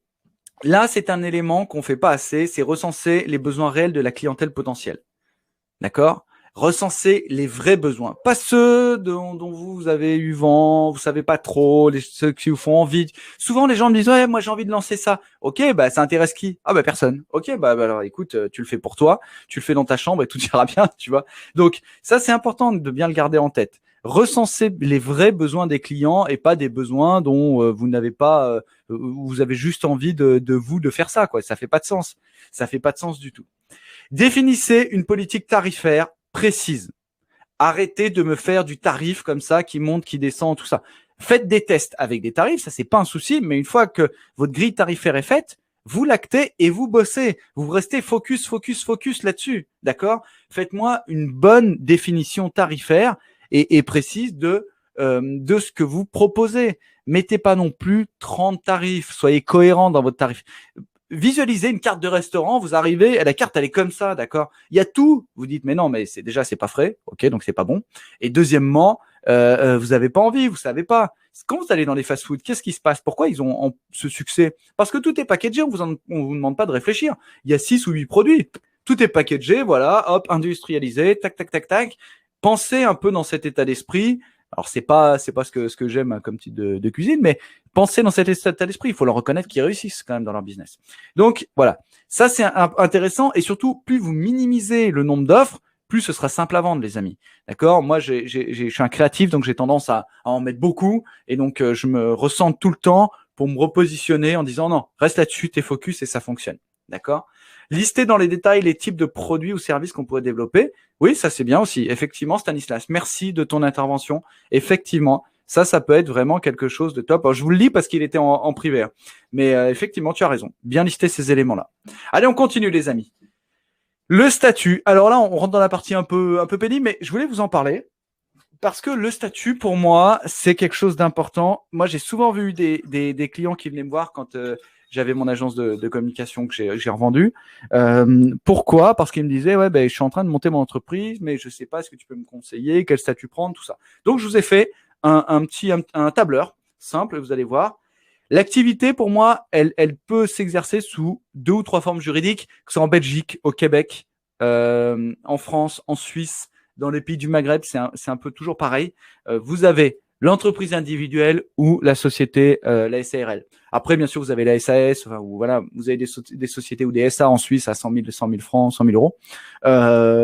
Là, c'est un élément qu'on fait pas assez, c'est recenser les besoins réels de la clientèle potentielle. D'accord? Recenser les vrais besoins, pas ceux dont vous avez eu vent, vous savez pas trop, ceux qui vous font envie. Souvent, les gens me disent, ouais, moi, j'ai envie de lancer ça. Ok, ça intéresse qui? Ah, personne. Ok, alors, écoute, tu le fais pour toi, tu le fais dans ta chambre et tout ira bien, tu vois. Donc, ça, c'est important de bien le garder en tête. Recenser les vrais besoins des clients et pas des besoins dont vous n'avez pas, vous avez juste envie de faire ça, quoi. Ça fait pas de sens. Ça fait pas de sens du tout. Définissez une politique tarifaire précise. Arrêtez de me faire du tarif comme ça, qui monte, qui descend, tout ça. Faites des tests avec des tarifs, ça c'est pas un souci, mais une fois que votre grille tarifaire est faite, vous l'actez et vous bossez. Vous restez focus là-dessus. D'accord? Faites-moi une bonne définition tarifaire et précise de ce que vous proposez. Mettez pas non plus 30 tarifs. Soyez cohérent dans votre tarif. Visualisez une carte de restaurant, vous arrivez, la carte elle est comme ça, d'accord? Il y a tout. Vous dites mais non, mais c'est pas frais, ok, donc c'est pas bon. Et deuxièmement, vous avez pas envie, vous savez pas. Quand vous allez dans les fast-food, qu'est-ce qui se passe? Pourquoi ils ont ce succès? Parce que tout est packagé, on vous demande pas de réfléchir. Il y a 6 ou 8 produits. Tout est packagé, voilà, hop, industrialisé, tac, tac, tac, tac. Pensez un peu dans cet état d'esprit. Alors c'est pas ce que j'aime comme type de cuisine, mais pensez dans cet état d'esprit. Il faut leur reconnaître qu'ils réussissent quand même dans leur business. Donc voilà, ça c'est intéressant et surtout plus vous minimisez le nombre d'offres, plus ce sera simple à vendre, les amis. D'accord? Moi, je suis un créatif, donc j'ai tendance à en mettre beaucoup et donc je me ressens tout le temps pour me repositionner en disant non, reste là-dessus, t'es focus et ça fonctionne. D'accord? Lister dans les détails les types de produits ou services qu'on pourrait développer. Oui, ça c'est bien aussi. Effectivement, Stanislas, merci de ton intervention. Effectivement, ça peut être vraiment quelque chose de top. Alors, je vous le lis parce qu'il était en privé. Mais effectivement, tu as raison. Bien lister ces éléments-là. Allez, on continue, les amis. Le statut. Alors là, on rentre dans la partie un peu pénible, mais je voulais vous en parler. Parce que le statut, pour moi, c'est quelque chose d'important. Moi, j'ai souvent vu des clients qui venaient me voir quand j'avais mon agence de communication que j'ai revendue. Pourquoi? Parce qu'ils me disaient, ouais, ben, je suis en train de monter mon entreprise, mais je sais pas, est-ce que tu peux me conseiller, quel statut prendre, tout ça. Donc, je vous ai fait un tableur simple, vous allez voir. L'activité, pour moi, elle peut s'exercer sous 2 ou 3 formes juridiques, que ce soit en Belgique, au Québec, en France, en Suisse, dans les pays du Maghreb, c'est un peu toujours pareil. Vous avez l'entreprise individuelle ou la société, la SARL. Après, bien sûr, vous avez la SAS, enfin, ou voilà, vous avez des sociétés ou des SA en Suisse à 100 000 francs, 100 000 euros.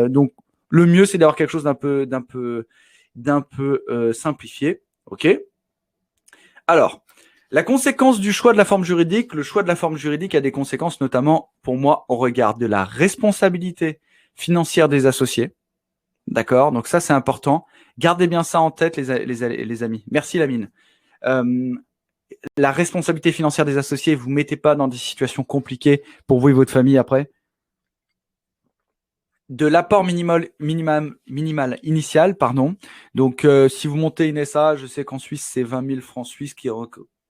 Donc, le mieux, c'est d'avoir quelque chose d'un peu simplifié. OK? Alors, la conséquence du choix de la forme juridique, le choix de la forme juridique a des conséquences, notamment, pour moi, au regard de la responsabilité financière des associés. D'accord? Donc ça, c'est important. Gardez bien ça en tête, les amis. Merci, Lamine. La responsabilité financière des associés, vous ne mettez pas dans des situations compliquées pour vous et votre famille après. De l'apport minimal initial, pardon. Donc, si vous montez une SA, je sais qu'en Suisse, c'est 20 000 francs suisses qui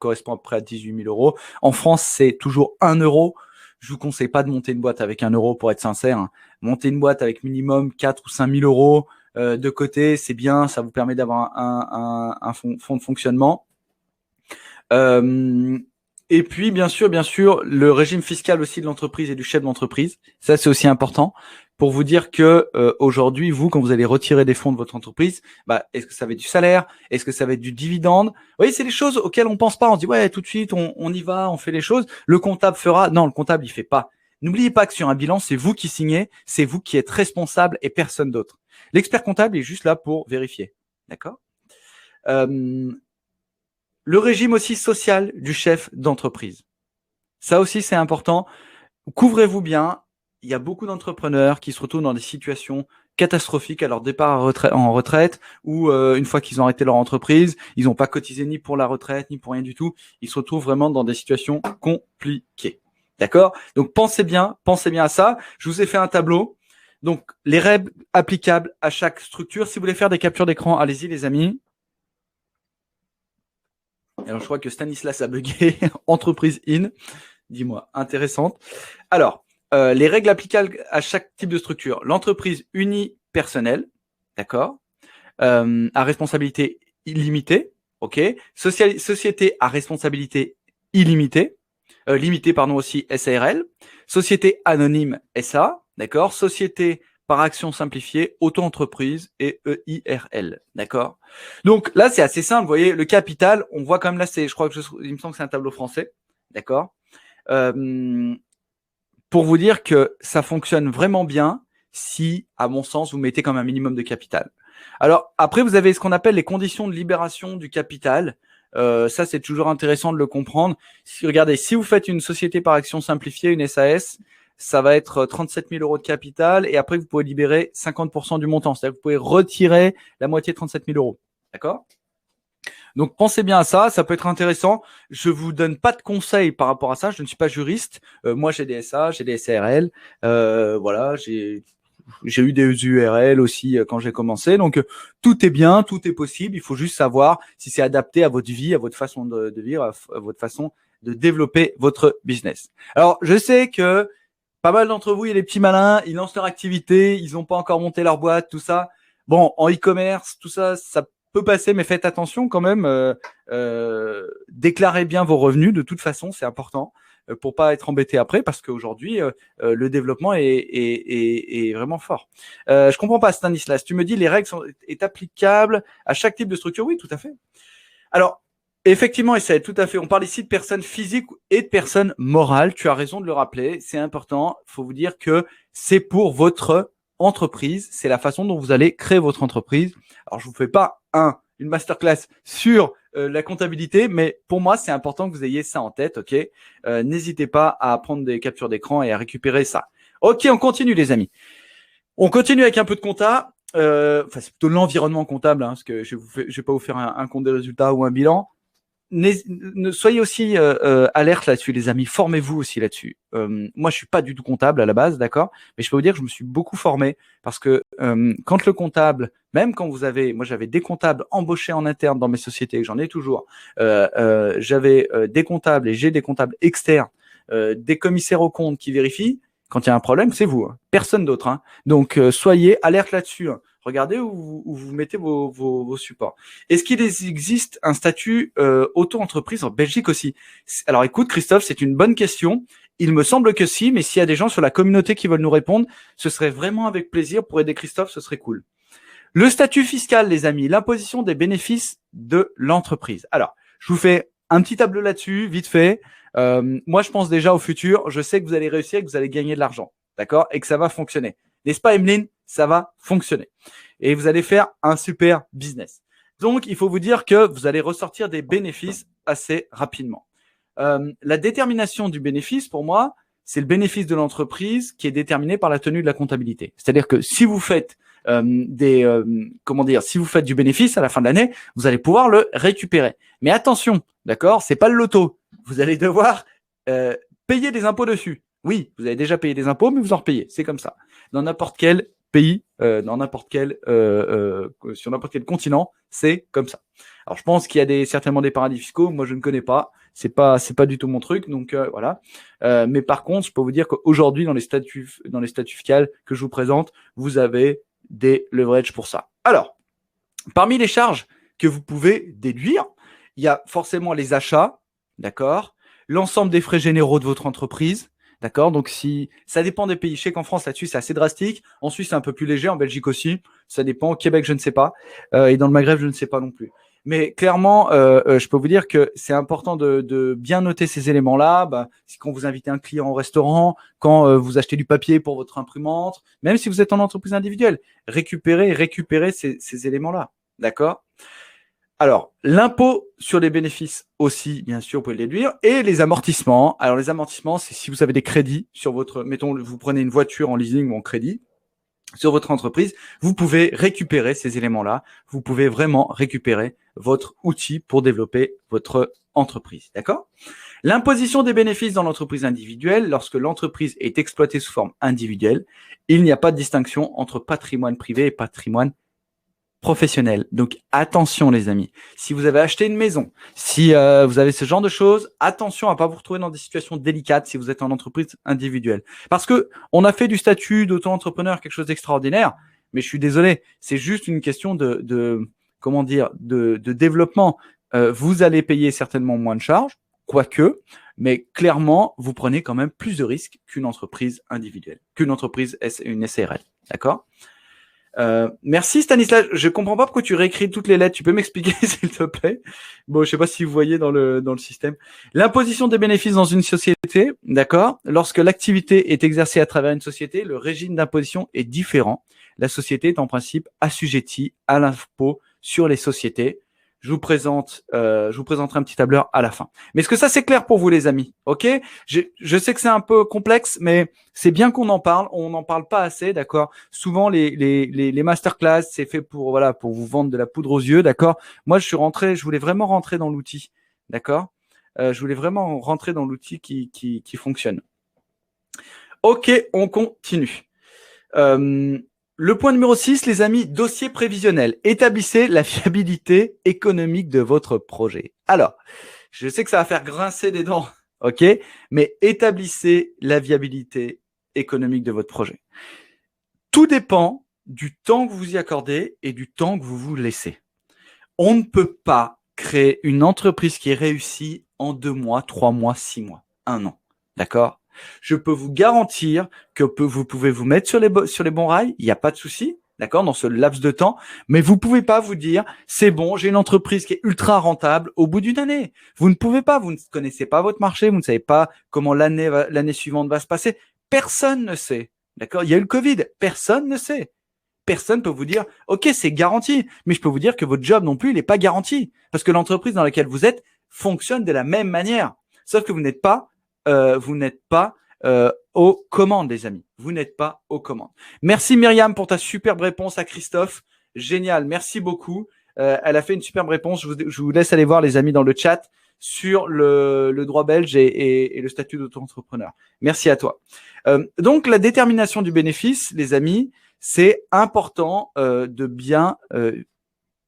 correspond à près à 18 000 euros. En France, c'est toujours 1 euro. Je vous conseille pas de monter une boîte avec 1 euro pour être sincère. Monter une boîte avec minimum 4 ou 5 000 euros de côté, c'est bien. Ça vous permet d'avoir un fonds de fonctionnement. Et puis, bien sûr, le régime fiscal aussi de l'entreprise et du chef d'entreprise. Ça, c'est aussi important pour vous dire que aujourd'hui, vous, quand vous allez retirer des fonds de votre entreprise, est-ce que ça va être du salaire? Est-ce que ça va être du dividende? Vous voyez, c'est des choses auxquelles on pense pas. On se dit, ouais, tout de suite, on y va, on fait les choses. Le comptable fera. Non, le comptable, il fait pas. N'oubliez pas que sur un bilan, c'est vous qui signez, c'est vous qui êtes responsable et personne d'autre. L'expert comptable est juste là pour vérifier. D'accord? Le régime aussi social du chef d'entreprise. Ça aussi, c'est important. Couvrez-vous bien. Il y a beaucoup d'entrepreneurs qui se retrouvent dans des situations catastrophiques à leur départ en retraite ou une fois qu'ils ont arrêté leur entreprise, ils n'ont pas cotisé ni pour la retraite, ni pour rien du tout. Ils se retrouvent vraiment dans des situations compliquées. D'accord? Donc, pensez bien à ça. Je vous ai fait un tableau. Donc, les règles applicables à chaque structure. Si vous voulez faire des captures d'écran, allez-y, les amis. Alors, je crois que Stanislas a bugué. Entreprise in. Dis-moi, intéressante. Alors, les règles applicables à chaque type de structure. L'entreprise unipersonnelle, d'accord, à responsabilité illimitée, ok. Société à responsabilité illimitée, limitée, pardon, aussi SARL. Société anonyme SA, d'accord. Société par action simplifiée, auto-entreprise et EIRL, d'accord. Donc là, c'est assez simple. Vous voyez, le capital, on voit quand même là, je crois que il me semble que c'est un tableau français, d'accord. Pour vous dire que ça fonctionne vraiment bien si, à mon sens, vous mettez comme un minimum de capital. Alors, après, vous avez ce qu'on appelle les conditions de libération du capital. Ça, c'est toujours intéressant de le comprendre. Regardez, si vous faites une société par action simplifiée, une SAS, ça va être 37 000 euros de capital et après, vous pouvez libérer 50% du montant. C'est-à-dire que vous pouvez retirer la moitié de 37 000 euros. D'accord ? Donc, pensez bien à ça. Ça peut être intéressant. Je vous donne pas de conseils par rapport à ça. Je ne suis pas juriste. Moi, j'ai des SA, j'ai des SARL. Voilà, j'ai eu des URL aussi quand j'ai commencé. Donc, tout est bien, tout est possible. Il faut juste savoir si c'est adapté à votre vie, à votre façon de vivre, à votre façon de développer votre business. Alors, je sais que pas mal d'entre vous, il y a des petits malins, ils lancent leur activité, ils n'ont pas encore monté leur boîte, tout ça. Bon, en e-commerce, tout ça, ça peut passer, mais faites attention quand même. Déclarez bien vos revenus, de toute façon, c'est important pour pas être embêté après, parce qu'aujourd'hui, le développement est vraiment fort. Je comprends pas, Stanislas. Tu me dis les règles est applicable à chaque type de structure. Oui, tout à fait. Alors, effectivement, et c'est tout à fait. On parle ici de personnes physiques et de personnes morales. Tu as raison de le rappeler. C'est important. Il faut vous dire que c'est pour votre entreprise. C'est la façon dont vous allez créer votre entreprise. Alors, je vous fais pas une masterclass sur la comptabilité, mais pour moi, c'est important que vous ayez ça en tête. Ok. N'hésitez pas à prendre des captures d'écran et à récupérer ça. Ok, on continue, les amis. On continue avec un peu de compta. Enfin, c'est plutôt l'environnement comptable, hein, parce que je vais pas vous faire un compte des résultats ou un bilan. Soyez aussi alerte là-dessus, les amis. Formez-vous aussi là-dessus. Moi, je suis pas du tout comptable à la base, d'accord, mais je peux vous dire que je me suis beaucoup formé parce que quand le comptable, même quand moi, j'avais des comptables embauchés en interne dans mes sociétés, j'en ai toujours. J'avais des comptables et j'ai des comptables externes, des commissaires aux comptes qui vérifient. Quand il y a un problème, c'est vous, hein. Personne d'autre. Hein. Donc, soyez alerte là-dessus. Hein. Regardez où vous mettez vos supports. Est-ce qu'il existe un statut auto-entreprise en Belgique aussi? Alors, écoute, Christophe, c'est une bonne question. Il me semble que si, mais s'il y a des gens sur la communauté qui veulent nous répondre, ce serait vraiment avec plaisir. Pour aider Christophe, ce serait cool. Le statut fiscal, les amis, l'imposition des bénéfices de l'entreprise. Alors, je vous fais un petit tableau là-dessus, vite fait. Moi, je pense déjà au futur. Je sais que vous allez réussir, que vous allez gagner de l'argent, d'accord, et que ça va fonctionner. N'est-ce pas, Emeline? Ça va fonctionner. Et vous allez faire un super business. Donc, il faut vous dire que vous allez ressortir des bénéfices assez rapidement. La détermination du bénéfice, pour moi, c'est le bénéfice de l'entreprise qui est déterminé par la tenue de la comptabilité. C'est-à-dire que si vous faites si vous faites du bénéfice à la fin de l'année, vous allez pouvoir le récupérer. Mais attention, d'accord, c'est pas le loto. Vous allez devoir payer des impôts dessus. Oui, vous avez déjà payé des impôts, mais vous en repayez. C'est comme ça. Dans n'importe quel pays, sur n'importe quel continent, c'est comme ça. Alors, je pense qu'il y a certainement des paradis fiscaux. Moi, je ne connais pas. C'est pas du tout mon truc. Donc voilà. Mais par contre, je peux vous dire qu'aujourd'hui, dans les statuts fiscaux que je vous présente, vous avez des leverages pour ça. Alors, parmi les charges que vous pouvez déduire, il y a forcément les achats, d'accord, l'ensemble des frais généraux de votre entreprise, d'accord. Donc si ça dépend des pays, je sais qu'en France là-dessus c'est assez drastique, en Suisse c'est un peu plus léger, en Belgique aussi, ça dépend. Au Québec je ne sais pas, et dans le Maghreb je ne sais pas non plus. Mais clairement, je peux vous dire que c'est important de bien noter ces éléments-là. Quand vous invitez un client au restaurant, quand vous achetez du papier pour votre imprimante, même si vous êtes en entreprise individuelle, récupérez ces éléments-là. D'accord? Alors, l'impôt sur les bénéfices aussi, bien sûr, vous pouvez le déduire. Et les amortissements. Alors, les amortissements, c'est si vous avez des crédits sur mettons, vous prenez une voiture en leasing ou en crédit sur votre entreprise, vous pouvez récupérer ces éléments-là. Vous pouvez vraiment récupérer votre outil pour développer votre entreprise. D'accord? L'imposition des bénéfices dans l'entreprise individuelle, lorsque l'entreprise est exploitée sous forme individuelle, il n'y a pas de distinction entre patrimoine privé et patrimoine professionnel. Donc attention les amis, si vous avez acheté une maison, si vous avez ce genre de choses, attention à pas vous retrouver dans des situations délicates si vous êtes en entreprise individuelle. Parce que on a fait du statut d'auto-entrepreneur quelque chose d'extraordinaire, mais je suis désolé, c'est juste une question de développement. Vous allez payer certainement moins de charges, quoique, mais clairement, vous prenez quand même plus de risques qu'une entreprise individuelle, une SARL. D'accord? Merci Stanislas, je comprends pas pourquoi tu réécris toutes les lettres, tu peux m'expliquer s'il te plaît? Bon, je sais pas si vous voyez dans le système. L'imposition des bénéfices dans une société, d'accord? Lorsque l'activité est exercée à travers une société, le régime d'imposition est différent. La société est en principe assujettie à l'impôt sur les sociétés. je vous présenterai un petit tableur à la fin. Mais est-ce que ça c'est clair pour vous les amis? Ok? Je sais que c'est un peu complexe, mais c'est bien qu'on en parle. On n'en parle pas assez, d'accord? Souvent les masterclass c'est fait pour voilà pour vous vendre de la poudre aux yeux, d'accord? Moi je voulais vraiment rentrer dans l'outil, d'accord? Je voulais vraiment rentrer dans l'outil qui fonctionne. Ok, on continue. Le point numéro 6, les amis, dossier prévisionnel. Établissez la fiabilité économique de votre projet. Alors, je sais que ça va faire grincer des dents, ok, mais établissez la viabilité économique de votre projet. Tout dépend du temps que vous y accordez et du temps que vous vous laissez. On ne peut pas créer une entreprise qui est réussie en 2 mois, 3 mois, 6 mois, 1 an. D'accord? Je peux vous garantir que vous pouvez vous mettre sur les bons rails, il n'y a pas de souci, d'accord, dans ce laps de temps, mais vous pouvez pas vous dire, c'est bon, j'ai une entreprise qui est ultra rentable au bout d'une année. Vous ne pouvez pas, vous ne connaissez pas votre marché, vous ne savez pas comment l'année suivante va se passer. Personne ne sait, d'accord? Il y a eu le Covid, personne ne sait. Personne peut vous dire, ok, c'est garanti, mais je peux vous dire que votre job non plus, il n'est pas garanti, parce que l'entreprise dans laquelle vous êtes fonctionne de la même manière, sauf que vous n'êtes pas aux commandes, les amis. Vous n'êtes pas aux commandes. Merci Myriam pour ta superbe réponse à Christophe. Génial, merci beaucoup. Elle a fait une superbe réponse. Je vous laisse aller voir, les amis, dans le chat sur le droit belge et le statut d'auto-entrepreneur. Merci à toi. Donc, la détermination du bénéfice, les amis, c'est important de bien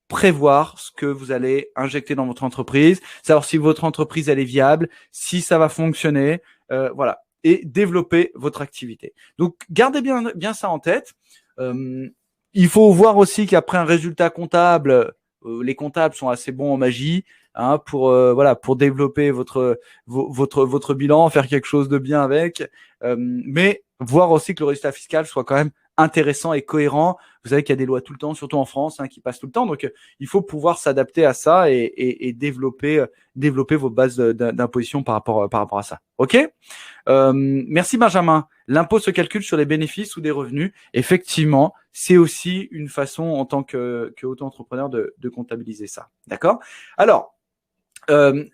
prévoir ce que vous allez injecter dans votre entreprise, savoir si votre entreprise elle est viable, si ça va fonctionner, voilà, et développer votre activité. Donc gardez bien ça en tête. Il faut voir aussi qu'après un résultat comptable, les comptables sont assez bons en magie, hein, pour développer votre bilan, faire quelque chose de bien avec, mais voir aussi que le résultat fiscal soit quand même intéressant et cohérent. Vous savez qu'il y a des lois tout le temps, surtout en France, hein, qui passent tout le temps. Donc, il faut pouvoir s'adapter à ça et développer vos bases d'imposition par rapport à ça. OK? Merci Benjamin. L'impôt se calcule sur les bénéfices ou des revenus. Effectivement, c'est aussi une façon en tant que auto-entrepreneur de comptabiliser ça. D'accord? Alors,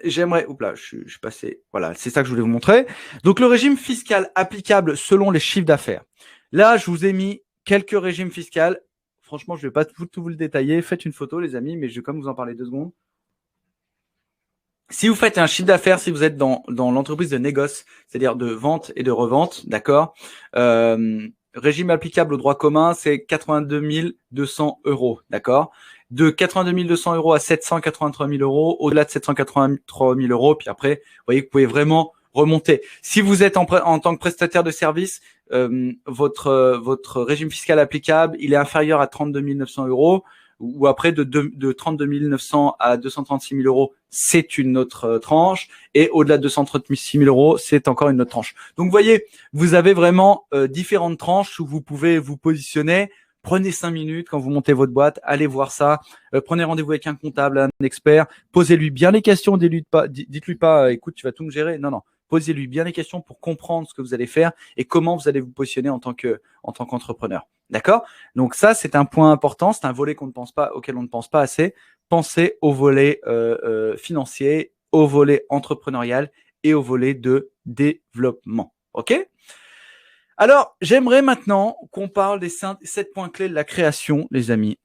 j'aimerais, je suis passé, voilà, c'est ça que je voulais vous montrer. Donc, le régime fiscal applicable selon les chiffres d'affaires. Là, je vous ai mis quelques régimes fiscaux. Franchement, je ne vais pas tout vous le détailler. Faites une photo, les amis, mais je vais comme vous en parler 2 secondes. Si vous faites un chiffre d'affaires, si vous êtes dans l'entreprise de négoce, c'est-à-dire de vente et de revente, d'accord, régime applicable au droit commun, c'est 82 200 €, d'accord. De 82 200 € à 783 000 €, au-delà de 783 000 €, puis après, vous voyez que vous pouvez vraiment remonter. Si vous êtes en tant que prestataire de service, votre régime fiscal applicable, il est inférieur à 32 900 €, ou après de 32 900 à 236 000 €, c'est une autre tranche, et au-delà de 236 000 €, c'est encore une autre tranche. Donc, vous voyez, vous avez vraiment différentes tranches où vous pouvez vous positionner. Prenez 5 minutes quand vous montez votre boîte, allez voir ça, prenez rendez-vous avec un comptable, un expert, posez-lui bien les questions, dites-lui pas, écoute, tu vas tout me gérer. Non, posez-lui bien les questions pour comprendre ce que vous allez faire et comment vous allez vous positionner en tant qu'entrepreneur. D'accord? Donc ça, c'est un point important, c'est un volet auquel on ne pense pas assez. Pensez au volet financier, au volet entrepreneurial et au volet de développement. OK? Alors, j'aimerais maintenant qu'on parle des 7 points clés de la création, les amis.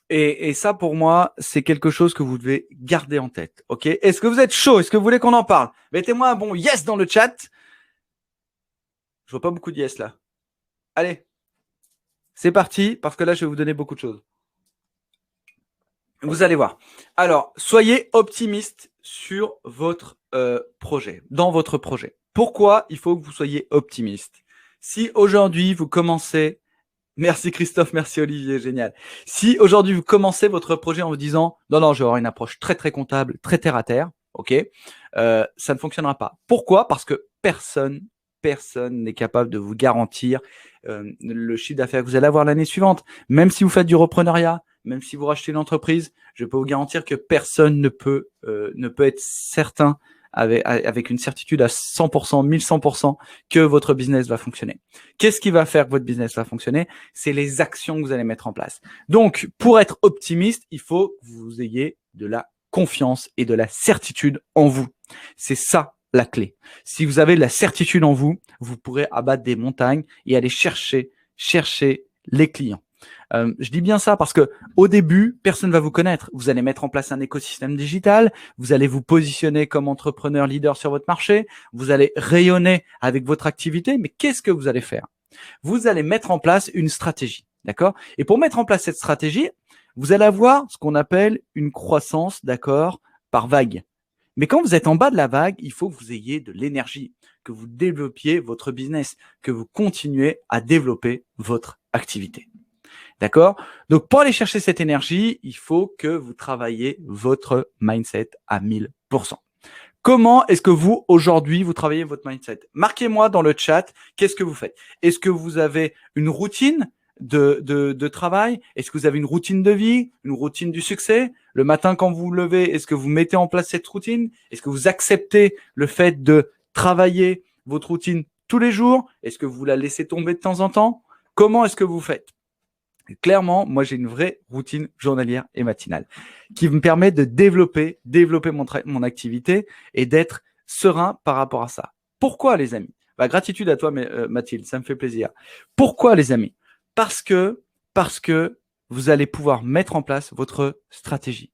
Et ça, pour moi, c'est quelque chose que vous devez garder en tête. OK? Est-ce que vous êtes chaud? Est-ce que vous voulez qu'on en parle? Mettez-moi un bon yes dans le chat. Je vois pas beaucoup de yes là. Allez, c'est parti, parce que là, je vais vous donner beaucoup de choses. Vous allez voir. Alors, soyez optimiste sur votre projet, dans votre projet. Pourquoi il faut que vous soyez optimiste? Si aujourd'hui, vous commencez... Merci Christophe, merci Olivier, génial. Si aujourd'hui, vous commencez votre projet en vous disant « Non, je vais avoir une approche très, très comptable, très terre à terre », ok, ça ne fonctionnera pas. Pourquoi? Parce que personne n'est capable de vous garantir le chiffre d'affaires que vous allez avoir l'année suivante. Même si vous faites du repreneuriat, même si vous rachetez une entreprise, je peux vous garantir que personne ne peut être certain avec une certitude à 100%, 1100% que votre business va fonctionner. Qu'est-ce qui va faire que votre business va fonctionner? C'est les actions que vous allez mettre en place. Donc, pour être optimiste, il faut que vous ayez de la confiance et de la certitude en vous. C'est ça la clé. Si vous avez de la certitude en vous, vous pourrez abattre des montagnes et aller chercher les clients. Je dis bien ça parce que au début, personne ne va vous connaître. Vous allez mettre en place un écosystème digital, vous allez vous positionner comme entrepreneur leader sur votre marché, vous allez rayonner avec votre activité, mais qu'est-ce que vous allez faire? Vous allez mettre en place une stratégie, d'accord? Et pour mettre en place cette stratégie, vous allez avoir ce qu'on appelle une croissance, d'accord, par vague. Mais quand vous êtes en bas de la vague, il faut que vous ayez de l'énergie, que vous développiez votre business, que vous continuez à développer votre activité. D'accord? Donc, pour aller chercher cette énergie, il faut que vous travaillez votre mindset à 1000%. Comment est-ce que vous, aujourd'hui, vous travaillez votre mindset? Marquez-moi dans le chat, qu'est-ce que vous faites? Est-ce que vous avez une routine de travail? Est-ce que vous avez une routine de vie, une routine du succès? Le matin, quand vous vous levez, est-ce que vous mettez en place cette routine? Est-ce que vous acceptez le fait de travailler votre routine tous les jours? Est-ce que vous la laissez tomber de temps en temps? Comment est-ce que vous faites? Clairement, moi, j'ai une vraie routine journalière et matinale qui me permet de développer mon activité et d'être serein par rapport à ça. Pourquoi, les amis? Gratitude à toi, Mathilde, ça me fait plaisir. Pourquoi, les amis? Parce que vous allez pouvoir mettre en place votre stratégie.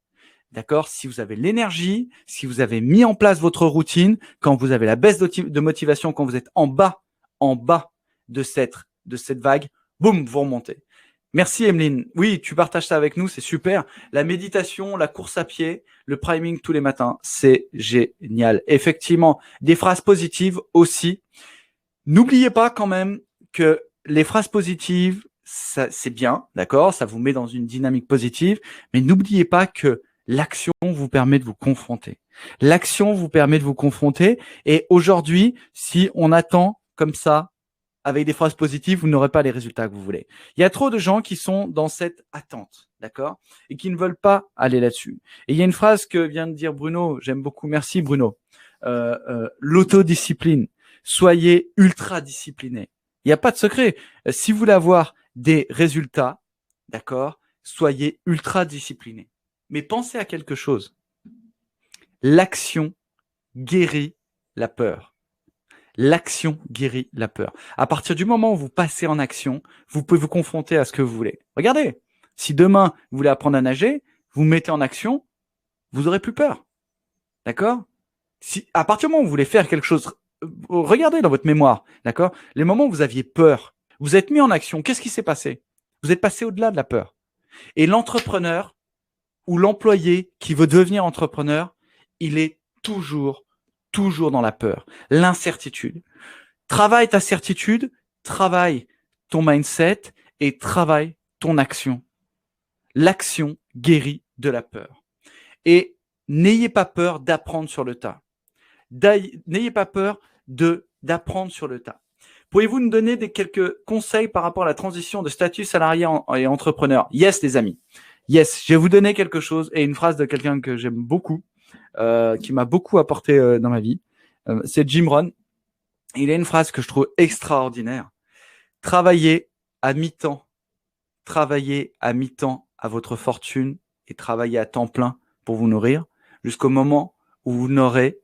D'accord? Si vous avez l'énergie, si vous avez mis en place votre routine, quand vous avez la baisse de motivation, quand vous êtes en bas de cette vague, boum, vous remontez. Merci Emeline. Oui, tu partages ça avec nous, c'est super. La méditation, la course à pied, le priming tous les matins, c'est génial. Effectivement, des phrases positives aussi. N'oubliez pas quand même que les phrases positives, ça, c'est bien, d'accord? Ça vous met dans une dynamique positive, mais n'oubliez pas que l'action vous permet de vous confronter. L'action vous permet de vous confronter. Et aujourd'hui, si on attend comme ça, avec des phrases positives, vous n'aurez pas les résultats que vous voulez. Il y a trop de gens qui sont dans cette attente, d'accord? Et qui ne veulent pas aller là-dessus. Et il y a une phrase que vient de dire Bruno, j'aime beaucoup, merci Bruno. L'autodiscipline. Soyez ultra discipliné. Il n'y a pas de secret. Si vous voulez avoir des résultats, d'accord, soyez ultra discipliné. Mais pensez à quelque chose. L'action guérit la peur. L'action guérit la peur. À partir du moment où vous passez en action, vous pouvez vous confronter à ce que vous voulez. Regardez, si demain vous voulez apprendre à nager, vous mettez en action, vous aurez plus peur. D'accord? Si à partir du moment où vous voulez faire quelque chose, regardez dans votre mémoire, d'accord? Les moments où vous aviez peur, vous êtes mis en action, qu'est-ce qui s'est passé? Vous êtes passé au-delà de la peur. Et l'entrepreneur ou l'employé qui veut devenir entrepreneur, il est toujours dans la peur, l'incertitude. Travaille ta certitude, travaille ton mindset et travaille ton action. L'action guérit de la peur. Et n'ayez pas peur d'apprendre sur le tas. N'ayez pas peur d'apprendre sur le tas. Pourriez-vous nous donner quelques conseils par rapport à la transition de statut salarié et entrepreneur? Yes, les amis. Yes, je vais vous donner quelque chose et une phrase de quelqu'un que j'aime beaucoup, qui m'a beaucoup apporté dans ma vie. C'est Jim Rohn. Il a une phrase que je trouve extraordinaire. Travaillez à mi-temps. Travaillez à mi-temps à votre fortune et travaillez à temps plein pour vous nourrir jusqu'au moment où vous n'aurez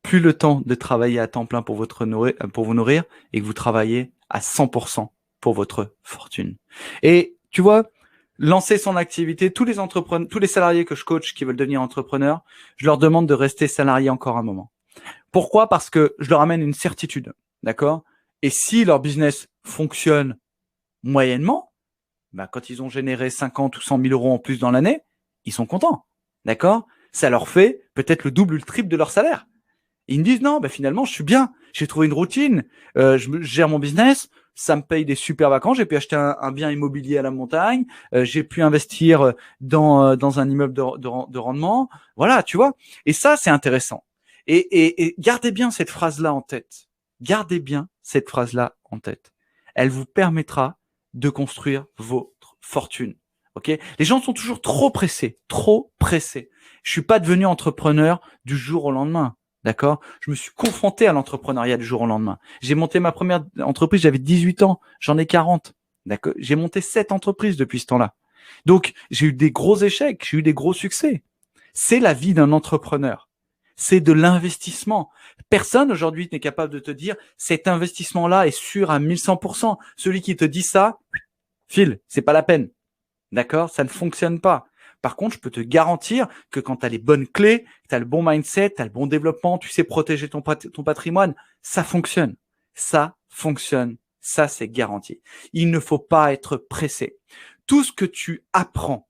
plus le temps de travailler à temps plein pour vous nourrir et que vous travaillez à 100% pour votre fortune. Et tu vois, lancer son activité, tous les salariés que je coach qui veulent devenir entrepreneurs, je leur demande de rester salariés encore un moment. Pourquoi? Parce que je leur amène une certitude, d'accord? Et si leur business fonctionne moyennement, quand ils ont généré 50 ou 100 000 euros en plus dans l'année, ils sont contents, d'accord? Ça leur fait peut-être le double ou le triple de leur salaire. Et ils me disent non, finalement, je suis bien. J'ai trouvé une routine, je gère mon business, ça me paye des super vacances. J'ai pu acheter un bien immobilier à la montagne, j'ai pu investir dans un immeuble de rendement. Voilà, tu vois. Et ça, c'est intéressant. Et gardez bien cette phrase-là en tête. Gardez bien cette phrase-là en tête. Elle vous permettra de construire votre fortune. Ok? Les gens sont toujours trop pressés, trop pressés. Je suis pas devenu entrepreneur du jour au lendemain. D'accord? Je me suis confronté à l'entrepreneuriat du jour au lendemain. J'ai monté ma première entreprise, j'avais 18 ans, j'en ai 40. D'accord? J'ai monté 7 entreprises depuis ce temps-là. Donc, j'ai eu des gros échecs, j'ai eu des gros succès. C'est la vie d'un entrepreneur. C'est de l'investissement. Personne aujourd'hui n'est capable de te dire cet investissement-là est sûr à 1100%. Celui qui te dit ça, Phil, c'est pas la peine. D'accord? Ça ne fonctionne pas. Par contre, je peux te garantir que quand tu as les bonnes clés, tu as le bon mindset, tu as le bon développement, tu sais protéger ton patrimoine, ça fonctionne. Ça fonctionne. Ça, c'est garanti. Il ne faut pas être pressé. Tout ce que tu apprends,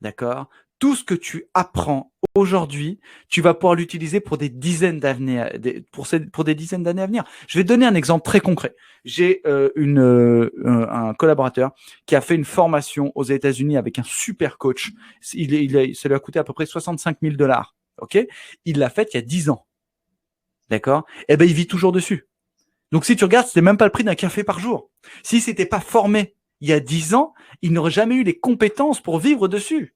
d'accord? Tout ce que tu apprends aujourd'hui, tu vas pouvoir l'utiliser pour des dizaines d'années, pour des dizaines d'années à venir. Je vais te donner un exemple très concret. J'ai un collaborateur qui a fait une formation aux États-Unis avec un super coach. Ça lui a coûté à peu près 65 000 $. Ok? Il l'a fait il y a 10 ans. D'accord? Eh ben, il vit toujours dessus. Donc, si tu regardes, c'était même pas le prix d'un café par jour. Si c'était pas formé il y a 10 ans, il n'aurait jamais eu les compétences pour vivre dessus.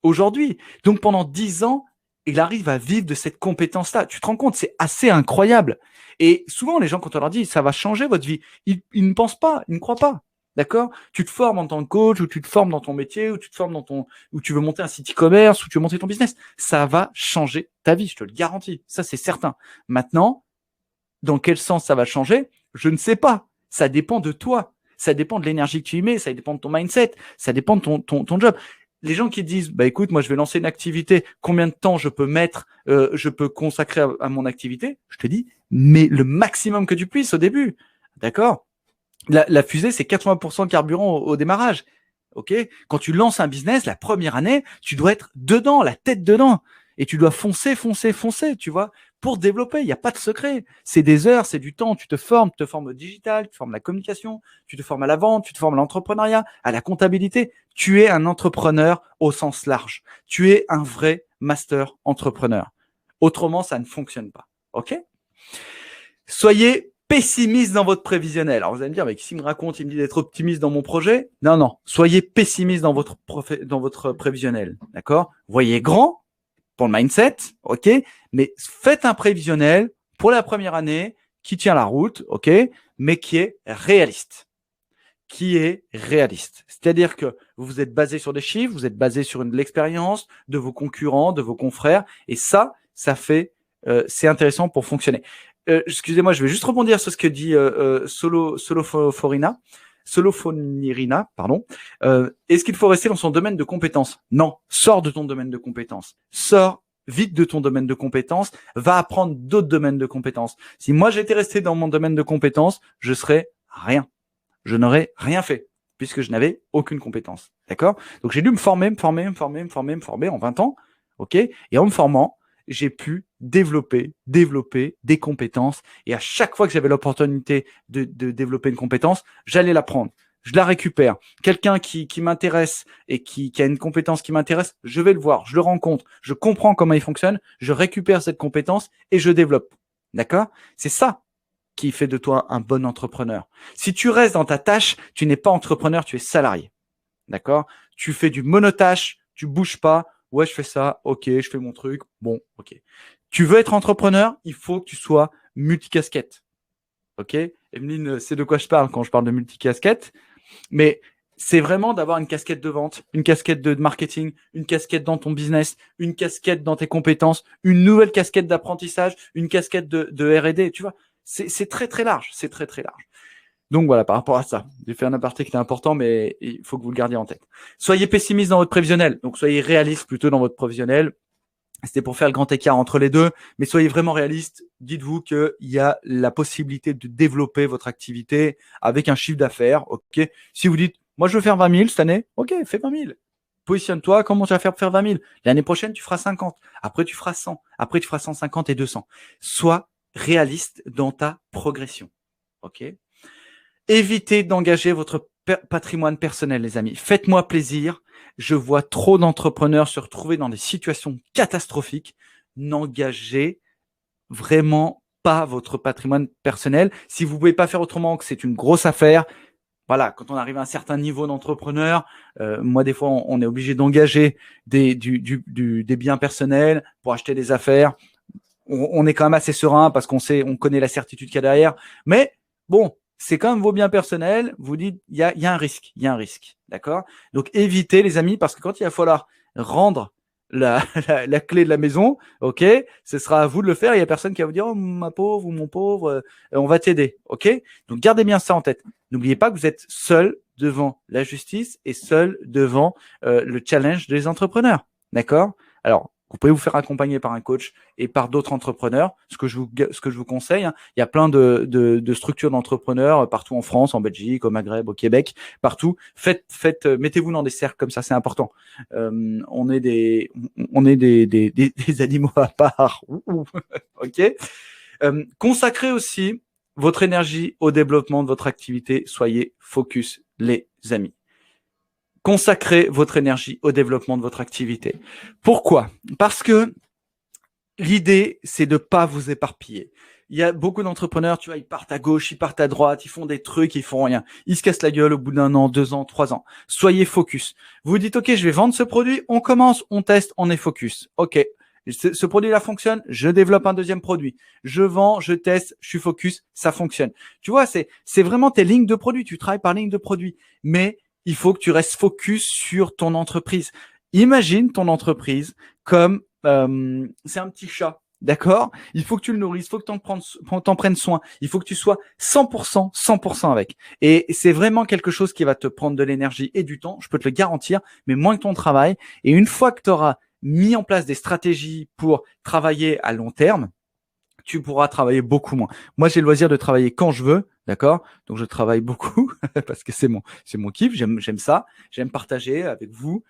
Aujourd'hui. Donc pendant 10 ans, il arrive à vivre de cette compétence-là. Tu te rends compte, c'est assez incroyable. Et souvent, les gens, quand on leur dit ça va changer votre vie, ils ne pensent pas, ils ne croient pas. D'accord? Tu te formes en tant que coach, ou tu te formes dans ton métier, ou tu te formes ou tu veux monter un site e-commerce, ou tu veux monter ton business. Ça va changer ta vie, je te le garantis. Ça, c'est certain. Maintenant, dans quel sens ça va changer? Je ne sais pas. Ça dépend de toi. Ça dépend de l'énergie que tu y mets, ça dépend de ton mindset, ça dépend de ton job. Les gens qui disent, bah écoute, moi je vais lancer une activité, combien de temps je peux mettre, je peux consacrer à mon activité? Je te dis, mais le maximum que tu puisses au début, d'accord? La fusée, c'est 80% de carburant au démarrage, ok? Quand tu lances un business, la première année, tu dois être dedans, la tête dedans, et tu dois foncer, tu vois, pour développer. Il n'y a pas de secret. C'est des heures, c'est du temps. Tu te formes au digital, tu te formes à la communication, tu te formes à la vente, tu te formes à l'entrepreneuriat, à la comptabilité. Tu es un entrepreneur au sens large. Tu es un vrai master entrepreneur. Autrement, ça ne fonctionne pas. OK? Soyez pessimiste dans votre prévisionnel. Alors, vous allez me dire, mais s'il me raconte, il me dit d'être optimiste dans mon projet. Non, non. Soyez pessimiste dans votre prévisionnel. D'accord? Voyez grand pour le mindset. OK? Mais faites un prévisionnel pour la première année qui tient la route. OK? Mais qui est réaliste. C'est-à-dire que vous êtes basé sur des chiffres, vous êtes basé sur l'expérience de vos concurrents, de vos confrères. Et ça fait, c'est intéressant pour fonctionner. Excusez-moi, je vais juste rebondir sur ce que dit Solofonirina, pardon. Est-ce qu'il faut rester dans son domaine de compétences? Non, sors de ton domaine de compétences. Sors vite de ton domaine de compétences, va apprendre d'autres domaines de compétences. Si moi j'étais resté dans mon domaine de compétences, je serais rien. Je n'aurais rien fait puisque je n'avais aucune compétence. D'accord? Donc j'ai dû me former en 20 ans. OK? Et en me formant, j'ai pu développer des compétences. Et à chaque fois que j'avais l'opportunité de développer une compétence, j'allais l'apprendre. Je la récupère. Quelqu'un qui m'intéresse et qui a une compétence qui m'intéresse, je vais le voir, je le rencontre, je comprends comment il fonctionne, je récupère cette compétence et je développe. D'accord? C'est ça qui fait de toi un bon entrepreneur. Si tu restes dans ta tâche, tu n'es pas entrepreneur, tu es salarié. D'accord? Tu fais du monotâche, tu bouges pas. Ouais, je fais ça. OK, je fais mon truc. Bon, OK. Tu veux être entrepreneur, il faut que tu sois multicasquette. OK? Emeline, c'est de quoi je parle quand je parle de multicasquette. Mais c'est vraiment d'avoir une casquette de vente, une casquette de marketing, une casquette dans ton business, une casquette dans tes compétences, une nouvelle casquette d'apprentissage, une casquette de R&D, tu vois. C'est très, très large. C'est très, très large. Donc voilà, par rapport à ça, j'ai fait un aparté qui était important, mais il faut que vous le gardiez en tête. Soyez pessimiste dans votre prévisionnel. Donc soyez réaliste plutôt dans votre prévisionnel. C'était pour faire le grand écart entre les deux, mais soyez vraiment réaliste. Dites-vous qu'il y a la possibilité de développer votre activité avec un chiffre d'affaires. OK. Si vous dites, moi je veux faire 20 000 cette année, OK, fais 20 000. Positionne-toi, comment tu vas faire pour faire 20 000? L'année prochaine, tu feras 50. Après, tu feras 100. Après, tu feras 150 et 200. Sois réaliste dans ta progression. OK. Évitez d'engager votre patrimoine personnel, les amis. Faites-moi plaisir. Je vois trop d'entrepreneurs se retrouver dans des situations catastrophiques. N'engagez vraiment pas votre patrimoine personnel. Si vous pouvez pas faire autrement, que c'est une grosse affaire, voilà, quand on arrive à un certain niveau d'entrepreneur, moi des fois on est obligé d'engager des biens personnels pour acheter des affaires. on est quand même assez serein parce on connaît la certitude qu'il y a derrière. Mais bon, c'est quand même vos biens personnels. Vous dites, il y a un risque, d'accord? Donc évitez les amis, parce que quand il va falloir rendre la clé de la maison, ok, ce sera à vous de le faire. Il y a personne qui va vous dire, oh ma pauvre ou mon pauvre, on va t'aider, ok? Donc gardez bien ça en tête. N'oubliez pas que vous êtes seul devant la justice et seul devant le challenge des entrepreneurs, d'accord? Alors, vous pouvez vous faire accompagner par un coach et par d'autres entrepreneurs. Ce que je vous conseille, hein, il y a plein de structures d'entrepreneurs partout en France, en Belgique, au Maghreb, au Québec, partout. Mettez-vous dans des cercles comme ça, c'est important. On est des animaux à part. Ok. Consacrez aussi votre énergie au développement de votre activité. Soyez focus, les amis. Consacrez votre énergie au développement de votre activité. Pourquoi? Parce que l'idée, c'est de ne pas vous éparpiller. Il y a beaucoup d'entrepreneurs, tu vois, ils partent à gauche, ils partent à droite, ils font des trucs, ils font rien. Ils se cassent la gueule au bout d'un an, 2 ans, 3 ans. Soyez focus. Vous dites, OK, je vais vendre ce produit, on commence, on teste, on est focus. OK, ce produit-là fonctionne, je développe un deuxième produit. Je vends, je teste, je suis focus, ça fonctionne. Tu vois, c'est vraiment tes lignes de produits. Tu travailles par ligne de produits. Mais il faut que tu restes focus sur ton entreprise. Imagine ton entreprise comme c'est un petit chat, d'accord? Il faut que tu le nourrisses, il faut que tu t'en prennes soin. Il faut que tu sois 100% avec. Et c'est vraiment quelque chose qui va te prendre de l'énergie et du temps, je peux te le garantir, mais moins que ton travail. Et une fois que tu auras mis en place des stratégies pour travailler à long terme, tu pourras travailler beaucoup moins. Moi, j'ai le loisir de travailler quand je veux, d'accord? Donc, je travaille beaucoup parce que c'est mon kiff. J'aime ça. J'aime partager avec vous,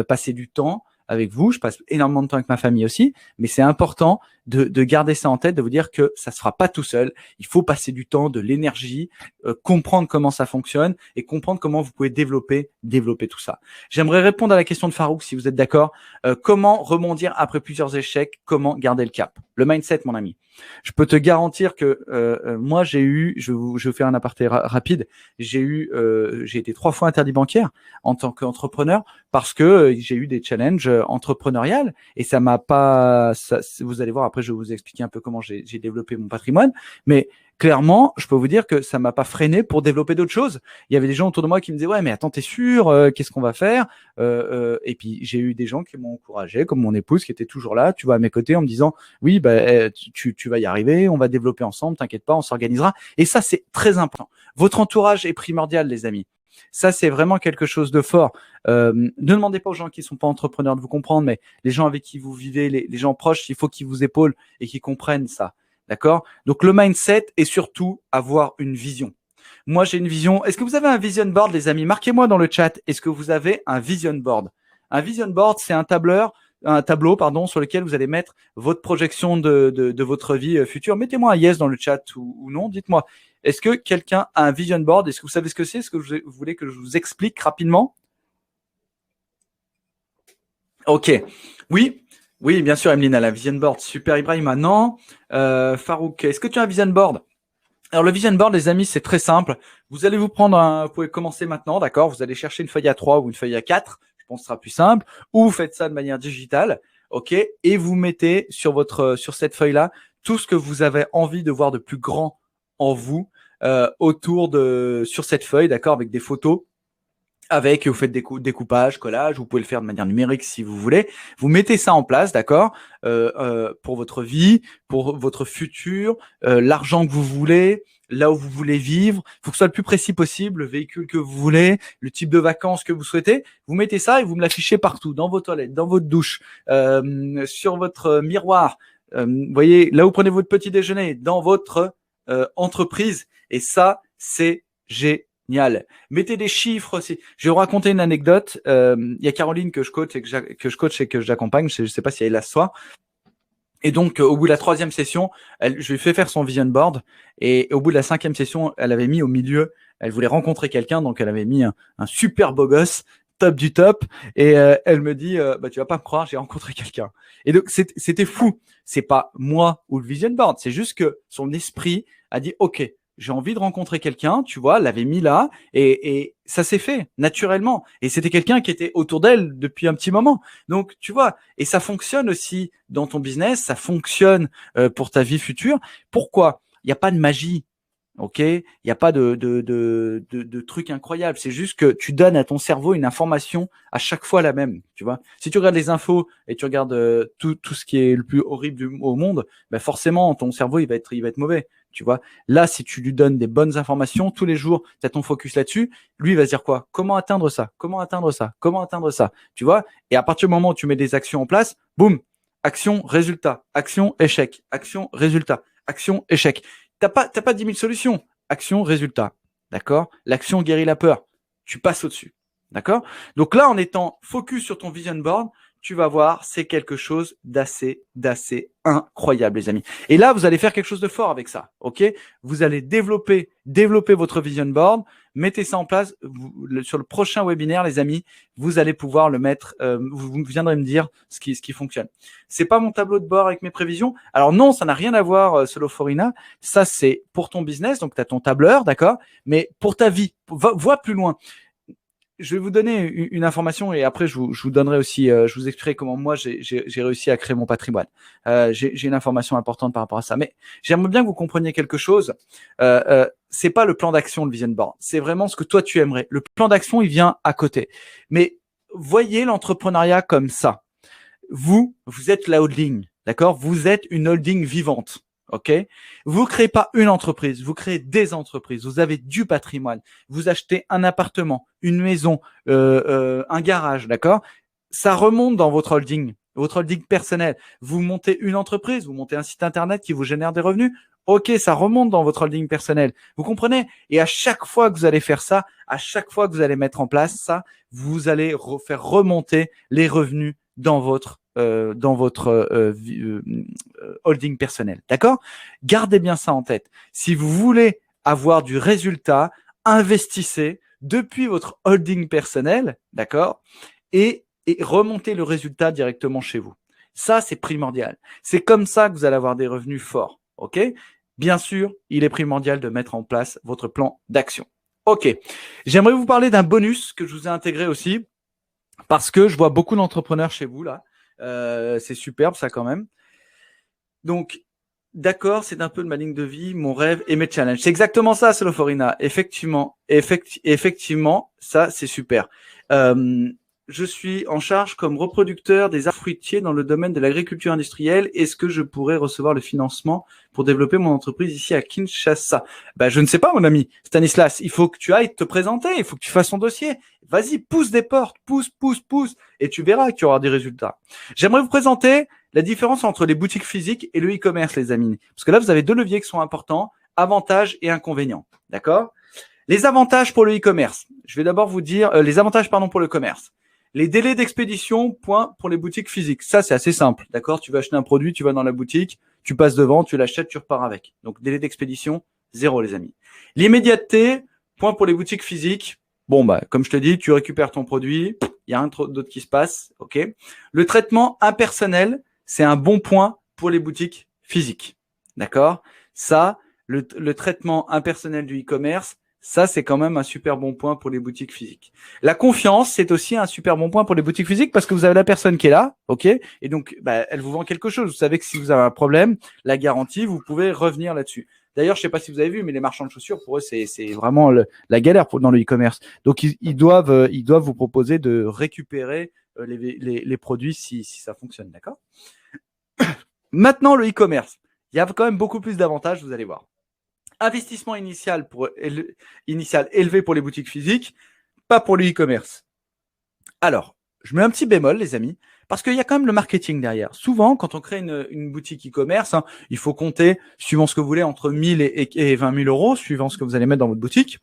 passer du temps avec vous. Je passe énormément de temps avec ma famille aussi, mais c'est important de garder ça en tête, de vous dire que ça se fera pas tout seul. Il faut passer du temps, de l'énergie, comprendre comment ça fonctionne et comprendre comment vous pouvez développer tout ça. J'aimerais répondre à la question de Farouk, si vous êtes d'accord. Comment rebondir après plusieurs échecs? Comment garder le cap? Le mindset, mon ami. Je peux te garantir que moi, je vais faire un aparté rapide. J'ai été 3 fois interdit bancaire en tant qu'entrepreneur parce que j'ai eu des challenges entrepreneuriales et ça m'a pas. Vous allez voir après, je vais vous expliquer un peu comment j'ai développé mon patrimoine, mais clairement, je peux vous dire que ça m'a pas freiné pour développer d'autres choses. Il y avait des gens autour de moi qui me disaient ouais, mais attends, t'es sûr? Qu'est-ce qu'on va faire? Et puis j'ai eu des gens qui m'ont encouragé, comme mon épouse qui était toujours là, tu vois, à mes côtés, en me disant oui, tu vas y arriver, on va développer ensemble, t'inquiète pas, on s'organisera. Et ça, c'est très important. Votre entourage est primordial, les amis. Ça, c'est vraiment quelque chose de fort. Ne demandez pas aux gens qui ne sont pas entrepreneurs de vous comprendre, mais les gens avec qui vous vivez, les gens proches, il faut qu'ils vous épaulent et qu'ils comprennent ça. D'accord? Donc, le mindset est surtout avoir une vision. Moi, j'ai une vision. Est-ce que vous avez un vision board, les amis? Marquez-moi dans le chat. Est-ce que vous avez un vision board? Un vision board, c'est un tableau, sur lequel vous allez mettre votre projection de votre vie future. Mettez-moi un yes dans le chat ou non. Dites-moi, est-ce que quelqu'un a un vision board? Est-ce que vous savez ce que c'est? Est-ce que vous voulez que je vous explique rapidement? Ok. Oui, bien sûr, Emeline a la vision board. Super, Ibrahim. Non. Farouk, est-ce que tu as un vision board? Alors, le vision board, les amis, c'est très simple. Vous allez vous prendre vous pouvez commencer maintenant, d'accord? Vous allez chercher une feuille à 3 ou une feuille à 4. Je pense que ce sera plus simple. Ou vous faites ça de manière digitale, ok? Et vous mettez sur cette feuille-là tout ce que vous avez envie de voir de plus grand en vous sur cette feuille, d'accord? Avec des photos. Vous faites des découpage, collage, vous pouvez le faire de manière numérique si vous voulez. Vous mettez ça en place, d'accord, pour votre vie, pour votre futur, l'argent que vous voulez, là où vous voulez vivre. Il faut que ce soit le plus précis possible, le véhicule que vous voulez, le type de vacances que vous souhaitez. Vous mettez ça et vous me l'affichez partout, dans vos toilettes, dans votre douche, sur votre miroir. Vous voyez, là où vous prenez votre petit déjeuner, dans votre entreprise. Et ça, c'est génial. Mettez des chiffres aussi. Je vais vous raconter une anecdote. Il y a Caroline que je coach et que j'accompagne. Je ne sais pas si elle est là ce soir. Et donc, au bout de la 3e session, je lui ai fait faire son vision board. Et au bout de la 5e session, elle avait mis au milieu, elle voulait rencontrer quelqu'un. Donc, elle avait mis un super beau gosse, top du top. Et elle me dit, tu vas pas me croire, j'ai rencontré quelqu'un. Et donc, c'était fou. C'est pas moi ou le vision board. C'est juste que son esprit a dit, OK, j'ai envie de rencontrer quelqu'un, tu vois, elle l'avait mis là, et ça s'est fait naturellement. Et c'était quelqu'un qui était autour d'elle depuis un petit moment. Donc, tu vois, et ça fonctionne aussi dans ton business, ça fonctionne pour ta vie future. Pourquoi? Il n'y a pas de magie. Ok, il n'y a pas de truc incroyable. C'est juste que tu donnes à ton cerveau une information à chaque fois la même. Tu vois, si tu regardes les infos et tu regardes tout ce qui est le plus horrible au monde, ben forcément ton cerveau il va être mauvais. Tu vois, là si tu lui donnes des bonnes informations tous les jours, tu as ton focus là-dessus. Lui il va se dire quoi? Comment atteindre ça? Comment atteindre ça? Comment atteindre ça? Tu vois, et à partir du moment où tu mets des actions en place, boum, action, résultat, action, échec, action, résultat, action, échec. T'as pas 10 000 solutions. Action, résultat. D'accord? L'action guérit la peur. Tu passes au-dessus. D'accord? Donc là, en étant focus sur ton vision board, tu vas voir, c'est quelque chose d'assez incroyable, les amis. Et là, vous allez faire quelque chose de fort avec ça. OK? Vous allez développer votre vision board. Mettez ça en place. Sur le prochain webinaire, les amis, vous allez pouvoir le mettre. Vous viendrez me dire ce qui fonctionne. C'est pas mon tableau de bord avec mes prévisions. Alors non, ça n'a rien à voir, Soloforina. Ça, c'est pour ton business. Donc, tu as ton tableur, d'accord? Mais pour ta vie, vois plus loin. Je vais vous donner une information et après je vous donnerai aussi, je vous expliquerai comment moi j'ai réussi à créer mon patrimoine. J'ai une information importante par rapport à ça, mais j'aimerais bien que vous compreniez quelque chose. C'est pas le plan d'action, le vision board, c'est vraiment ce que toi tu aimerais. Le plan d'action, il vient à côté. Mais voyez l'entrepreneuriat comme ça. Vous êtes la holding, d'accord? Vous êtes une holding vivante. OK? Vous créez pas une entreprise, vous créez des entreprises. Vous avez du patrimoine. Vous achetez un appartement, une maison, un garage, d'accord? Ça remonte dans votre holding personnel. Vous montez une entreprise, vous montez un site internet qui vous génère des revenus. OK, ça remonte dans votre holding personnel. Vous comprenez? Et à chaque fois que vous allez faire ça, à chaque fois que vous allez mettre en place ça, vous allez faire remonter les revenus dans votre holding personnel. D'accord? Gardez bien ça en tête. Si vous voulez avoir du résultat, investissez depuis votre holding personnel, d'accord? Et remontez le résultat directement chez vous. Ça, c'est primordial. C'est comme ça que vous allez avoir des revenus forts. OK? Bien sûr, il est primordial de mettre en place votre plan d'action. OK. J'aimerais vous parler d'un bonus que je vous ai intégré aussi parce que je vois beaucoup d'entrepreneurs chez vous là. C'est superbe ça quand même. Donc, d'accord, c'est un peu de ma ligne de vie, mon rêve et mes challenges. C'est exactement ça, Soloforina. Effectivement, ça c'est super. Je suis en charge comme reproducteur des arbres fruitiers dans le domaine de l'agriculture industrielle. Est-ce que je pourrais recevoir le financement pour développer mon entreprise ici à Kinshasa? Je ne sais pas, mon ami Stanislas. Il faut que tu ailles te présenter. Il faut que tu fasses ton dossier. Vas-y, pousse des portes, pousse, et tu verras que tu auras des résultats. J'aimerais vous présenter la différence entre les boutiques physiques et le e-commerce, les amis. Parce que là, vous avez deux leviers qui sont importants, avantages et inconvénients. D'accord? Les avantages pour le e-commerce. Je vais d'abord vous dire les avantages pour le commerce. Les délais d'expédition, point pour les boutiques physiques. Ça, c'est assez simple. D'accord? Tu vas acheter un produit, tu vas dans la boutique, tu passes devant, tu l'achètes, tu repars avec. Donc, délai d'expédition, 0, les amis. L'immédiateté, point pour les boutiques physiques. Bon, comme je te dis, tu récupères ton produit, il y a rien d'autre qui se passe. OK? Le traitement impersonnel, c'est un bon point pour les boutiques physiques. D'accord? Ça, le traitement impersonnel du e-commerce, ça, c'est quand même un super bon point pour les boutiques physiques. La confiance, c'est aussi un super bon point pour les boutiques physiques parce que vous avez la personne qui est là, OK? Et donc, elle vous vend quelque chose. Vous savez que si vous avez un problème, la garantie, vous pouvez revenir là-dessus. D'ailleurs, je sais pas si vous avez vu, mais les marchands de chaussures, pour eux, c'est vraiment la galère dans le e-commerce. Donc, ils doivent vous proposer de récupérer les produits si ça fonctionne, d'accord? Maintenant, le e-commerce. Il y a quand même beaucoup plus d'avantages, vous allez voir. Investissement initial élevé pour les boutiques physiques, pas pour le e-commerce. Alors, je mets un petit bémol, les amis, parce qu'il y a quand même le marketing derrière. Souvent, quand on crée une boutique e-commerce, il faut compter, suivant ce que vous voulez, entre 1 000 et 20 000 euros, suivant ce que vous allez mettre dans votre boutique.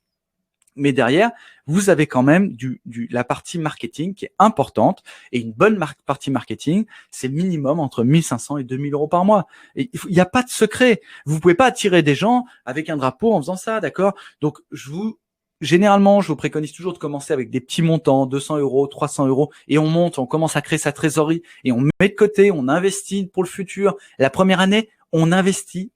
Mais derrière, vous avez quand même la partie marketing qui est importante. Et une bonne partie marketing, c'est minimum entre 1 500 et 2 000 euros par mois. Et il n'y a pas de secret. Vous pouvez pas attirer des gens avec un drapeau en faisant ça, d'accord? Donc, généralement, je vous préconise toujours de commencer avec des petits montants, 200 euros, 300 euros, et on commence à créer sa trésorerie, et on met de côté, on investit pour le futur. La première année, on investit.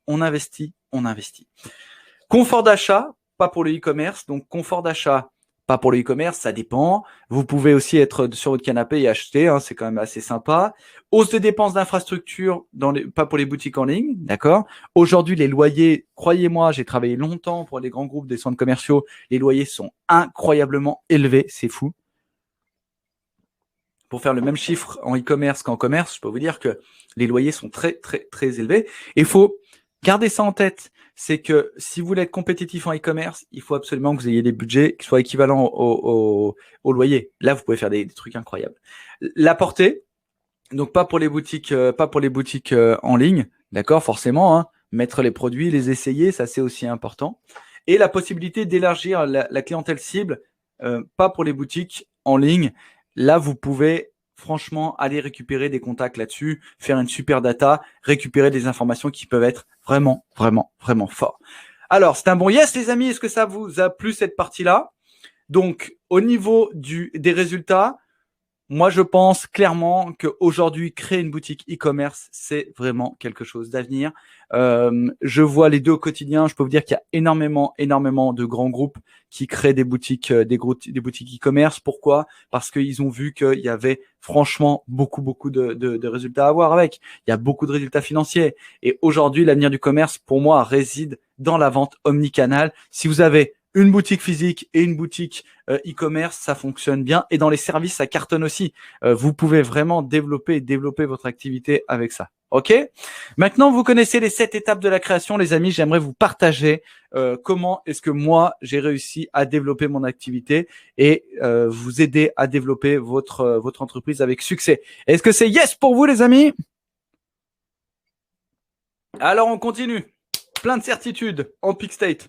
Confort d'achat, pas pour le e-commerce. Donc, confort d'achat, pas pour le e-commerce, ça dépend. Vous pouvez aussi être sur votre canapé et acheter, hein, c'est quand même assez sympa. Hausse de dépenses d'infrastructure, pas pour les boutiques en ligne, d'accord. Aujourd'hui, les loyers, croyez-moi, j'ai travaillé longtemps pour les grands groupes des centres commerciaux, les loyers sont incroyablement élevés, c'est fou. Pour faire le même chiffre en e-commerce qu'en commerce, je peux vous dire que les loyers sont très, très, très élevés. Et il faut garder ça en tête. C'est que si vous voulez être compétitif en e-commerce, il faut absolument que vous ayez des budgets qui soient équivalents au loyer. Là, vous pouvez faire des trucs incroyables. La portée, donc pas pour les boutiques en ligne, d'accord, forcément, hein, mettre les produits, les essayer, ça c'est aussi important. Et la possibilité d'élargir la clientèle cible, pas pour les boutiques en ligne. Là, vous pouvez franchement aller récupérer des contacts là-dessus, faire une super data, récupérer des informations qui peuvent être vraiment, vraiment, vraiment forts. Alors, c'est un bon yes, les amis. Est-ce que ça vous a plu cette partie-là? Donc, au niveau des résultats, moi, je pense clairement qu'aujourd'hui, créer une boutique e-commerce, c'est vraiment quelque chose d'avenir. Je vois les deux au quotidien. Je peux vous dire qu'il y a énormément de grands groupes qui créent des boutiques, des boutiques e-commerce. Pourquoi? Parce qu'ils ont vu qu'il y avait franchement beaucoup de résultats à avoir avec. Il y a beaucoup de résultats financiers. Et aujourd'hui, l'avenir du commerce, pour moi, réside dans la vente omnicanale. Si vous avez une boutique physique et une boutique e-commerce, ça fonctionne bien. Et dans les services, ça cartonne aussi. Vous pouvez vraiment développer votre activité avec ça. OK? Maintenant, vous connaissez les 7 étapes de la création, les amis. J'aimerais vous partager comment est-ce que moi, j'ai réussi à développer mon activité et vous aider à développer votre entreprise avec succès. Est-ce que c'est yes pour vous, les amis? Alors, on continue. Plein de certitudes en Peak State.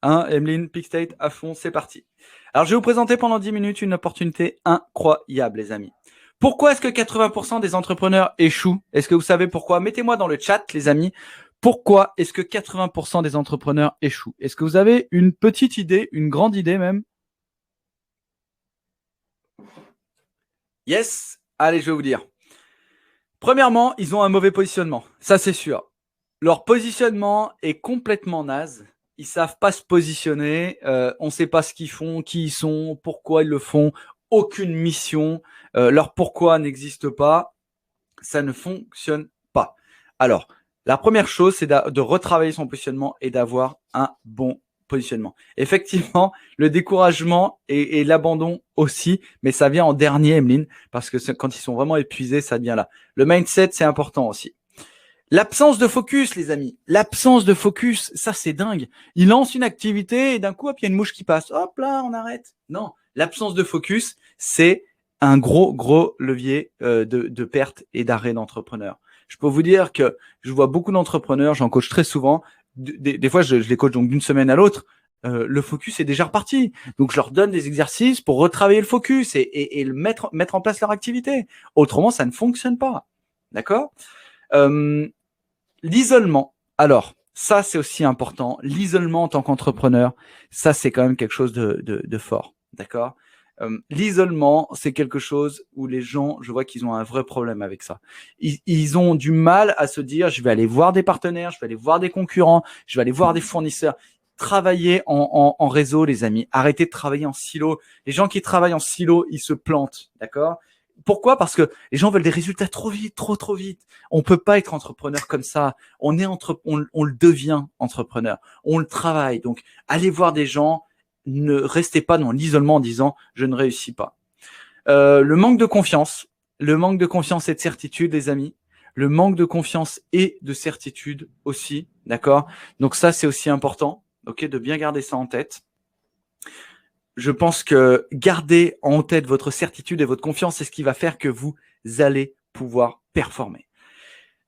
Hein, Emeline, Peak State à fond, c'est parti. Alors, je vais vous présenter pendant 10 minutes une opportunité incroyable, les amis. Pourquoi est-ce que 80% des entrepreneurs échouent? Est-ce que vous savez pourquoi? Mettez-moi dans le chat, les amis. Pourquoi est-ce que 80% des entrepreneurs échouent? Est-ce que vous avez une petite idée, une grande idée même? Yes. Allez, je vais vous dire. Premièrement, ils ont un mauvais positionnement. Ça, c'est sûr. Leur positionnement est complètement naze. Ils savent pas se positionner. On sait pas ce qu'ils font, qui ils sont, pourquoi ils le font. Aucune mission. Leur pourquoi n'existe pas. Ça ne fonctionne pas. Alors, la première chose, c'est de retravailler son positionnement et d'avoir un bon positionnement. Effectivement, le découragement et l'abandon aussi, mais ça vient en dernier, Emeline, parce que quand ils sont vraiment épuisés, ça vient là. Le mindset, c'est important aussi. L'absence de focus, les amis. L'absence de focus, ça c'est dingue. Ils lancent une activité et d'un coup, hop, il y a une mouche qui passe. Hop là, on arrête. Non, l'absence de focus, c'est un gros levier de perte et d'arrêt d'entrepreneurs. Je peux vous dire que je vois beaucoup d'entrepreneurs, j'en coach très souvent. Des fois, je les coach donc d'une semaine à l'autre. Le focus est déjà reparti. Donc, je leur donne des exercices pour retravailler le focus et mettre en place leur activité. Autrement, ça ne fonctionne pas. D'accord ? L'isolement. Alors, ça, c'est aussi important. L'isolement en tant qu'entrepreneur, ça, c'est quand même quelque chose de fort. D'accord? L'isolement, c'est quelque chose où les gens, je vois qu'ils ont un vrai problème avec ça. Ils ont du mal à se dire, je vais aller voir des partenaires, je vais aller voir des concurrents, je vais aller voir des fournisseurs. Travailler en réseau, les amis. Arrêtez de travailler en silo. Les gens qui travaillent en silo, ils se plantent. D'accord? Pourquoi? Parce que les gens veulent des résultats trop vite, trop vite. On peut pas être entrepreneur comme ça. On le devient entrepreneur. On le travaille. Donc, allez voir des gens. Ne restez pas dans l'isolement en disant je ne réussis pas. Le manque de confiance et de certitude, les amis. Le manque de confiance et de certitude aussi, d'accord? Donc ça, c'est aussi important, ok, de bien garder ça en tête. Je pense que garder en tête votre certitude et votre confiance, c'est ce qui va faire que vous allez pouvoir performer.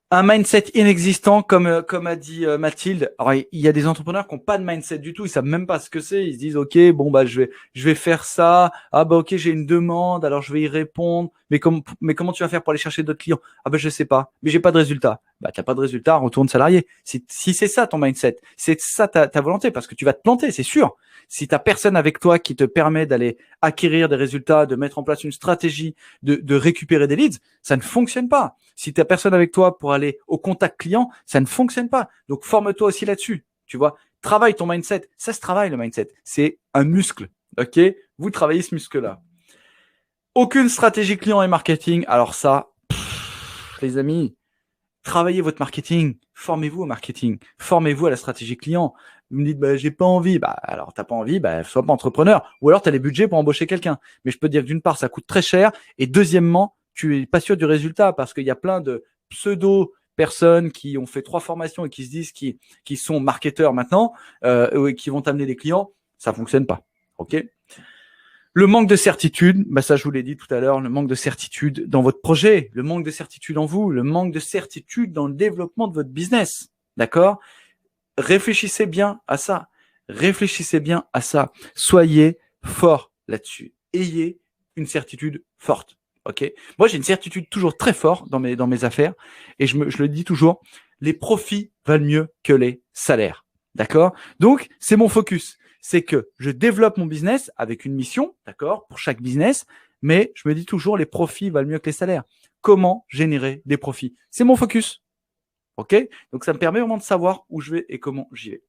Un mindset inexistant, comme a dit Mathilde. Alors, il y a des entrepreneurs qui n'ont pas de mindset du tout. Ils savent même pas ce que c'est. Ils se disent, OK, bon, bah, je vais faire ça. Ah, bah, OK, j'ai une demande. Alors, je vais y répondre. Mais comment tu vas faire pour aller chercher d'autres clients? Ah, bah, je sais pas. Mais j'ai pas de résultat. Bah, t'as pas de résultat, retourne salarié. Si c'est ça ton mindset, c'est ça ta volonté, parce que tu vas te planter, c'est sûr. Si t'as personne avec toi qui te permet d'aller acquérir des résultats, de mettre en place une stratégie, de récupérer des leads, ça ne fonctionne pas. Si t'as personne avec toi pour aller au contact client, ça ne fonctionne pas. Donc, forme-toi aussi là-dessus. Tu vois, Travaille ton mindset. Ça se travaille, le mindset. C'est un muscle. OK? Vous travaillez ce muscle-là. Aucune stratégie client et marketing. Alors ça, les amis, travaillez votre marketing. Formez-vous au marketing. Formez-vous à la stratégie client. Vous me dites, j'ai pas envie. Alors, t'as pas envie, sois pas entrepreneur. Ou alors, t'as les budgets pour embaucher quelqu'un. Mais je peux te dire que d'une part, ça coûte très cher. Et deuxièmement, tu es pas sûr du résultat parce qu'il y a plein de pseudo-personnes qui ont fait 3 formations et qui se disent qui sont marketeurs maintenant, et qui vont t'amener des clients. Ça fonctionne pas. OK? Le manque de certitude, ça je vous l'ai dit tout à l'heure, le manque de certitude dans votre projet, le manque de certitude en vous, le manque de certitude dans le développement de votre business. D'accord? Réfléchissez bien à ça. Réfléchissez bien à ça. Soyez fort là-dessus. Ayez une certitude forte. OK? Moi, j'ai une certitude toujours très forte dans mes affaires et je le dis toujours, les profits valent mieux que les salaires. D'accord? Donc, c'est mon focus. C'est que je développe mon business avec une mission, d'accord, pour chaque business, mais je me dis toujours les profits valent mieux que les salaires. Comment générer des profits? C'est mon focus. OK? Donc, ça me permet vraiment de savoir où je vais et comment j'y vais.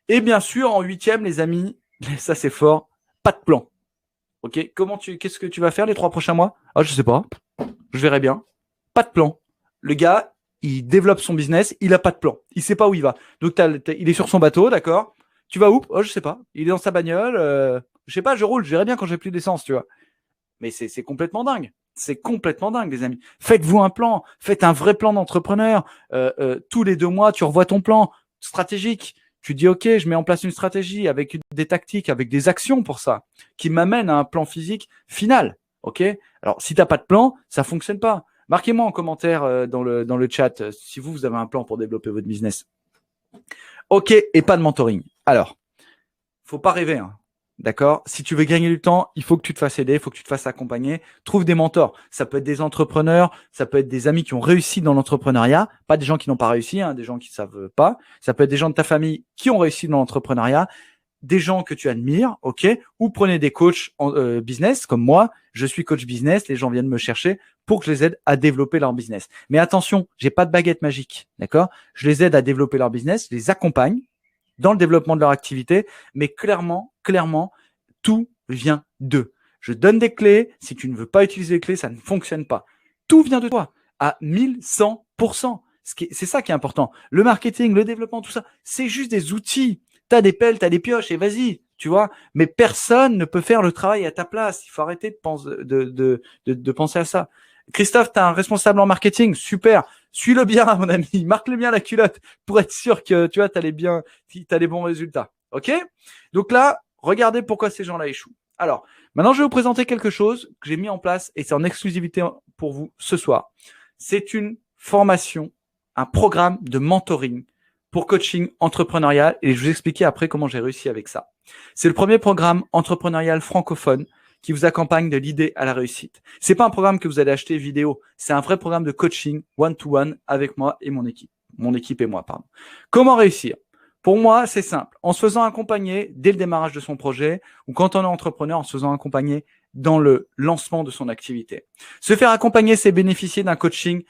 Et bien sûr, en 8e, les amis, ça c'est fort, pas de plan. OK? Qu'est-ce que tu vas faire les 3 prochains mois? Ah, je sais pas. Je verrai bien. Pas de plan. Le gars, il développe son business, il a pas de plan. Il sait pas où il va. Donc, il est sur son bateau, d'accord? Tu vas où? Oh, je sais pas. Il est dans sa bagnole. Je sais pas, je roule. Je verrai bien quand j'ai plus d'essence, tu vois. Mais c'est complètement dingue. C'est complètement dingue, les amis. Faites-vous un plan. Faites un vrai plan d'entrepreneur. Tous les 2 mois, tu revois ton plan stratégique. Tu dis, OK, je mets en place une stratégie avec des tactiques, avec des actions pour ça, qui m'amènent à un plan physique final. OK? Alors, si tu n'as pas de plan, ça fonctionne pas. Marquez-moi en commentaire dans le chat si vous avez un plan pour développer votre business. OK, et pas de mentoring. Alors, faut pas rêver, hein. D'accord? Si tu veux gagner du temps, il faut que tu te fasses aider, il faut que tu te fasses accompagner. Trouve des mentors. Ça peut être des entrepreneurs, ça peut être des amis qui ont réussi dans l'entrepreneuriat, pas des gens qui n'ont pas réussi, hein, des gens qui savent pas. Ça peut être des gens de ta famille qui ont réussi dans l'entrepreneuriat, des gens que tu admires, OK? Ou prenez des coachs en business comme moi. Je suis coach business, les gens viennent me chercher pour que je les aide à développer leur business. Mais attention, j'ai pas de baguette magique, d'accord? Je les aide à développer leur business, je les accompagne dans le développement de leur activité, mais clairement, tout vient d'eux. Je donne des clés. Si tu ne veux pas utiliser les clés, ça ne fonctionne pas. Tout vient de toi à 1100%. C'est ça qui est important. Le marketing, le développement, tout ça, c'est juste des outils. Tu as des pelles, tu as des pioches et vas-y, tu vois. Mais personne ne peut faire le travail à ta place. Il faut arrêter de penser à ça. Christophe, tu as un responsable en marketing, super. Suis-le bien, mon ami. Marque-le bien la culotte pour être sûr que tu vois, tu as les bons résultats. OK? Donc là, regardez pourquoi ces gens-là échouent. Alors, maintenant, je vais vous présenter quelque chose que j'ai mis en place et c'est en exclusivité pour vous ce soir. C'est une formation, un programme de mentoring pour coaching entrepreneurial et je vais vous expliquer après comment j'ai réussi avec ça. C'est le premier programme entrepreneurial francophone qui vous accompagne de l'idée à la réussite. C'est pas un programme que vous allez acheter vidéo, c'est un vrai programme de coaching one-to-one avec moi et mon équipe. Mon équipe et moi, pardon. Comment réussir? Pour moi, c'est simple. En se faisant accompagner dès le démarrage de son projet ou quand on est entrepreneur, en se faisant accompagner dans le lancement de son activité. Se faire accompagner, c'est bénéficier d'un coaching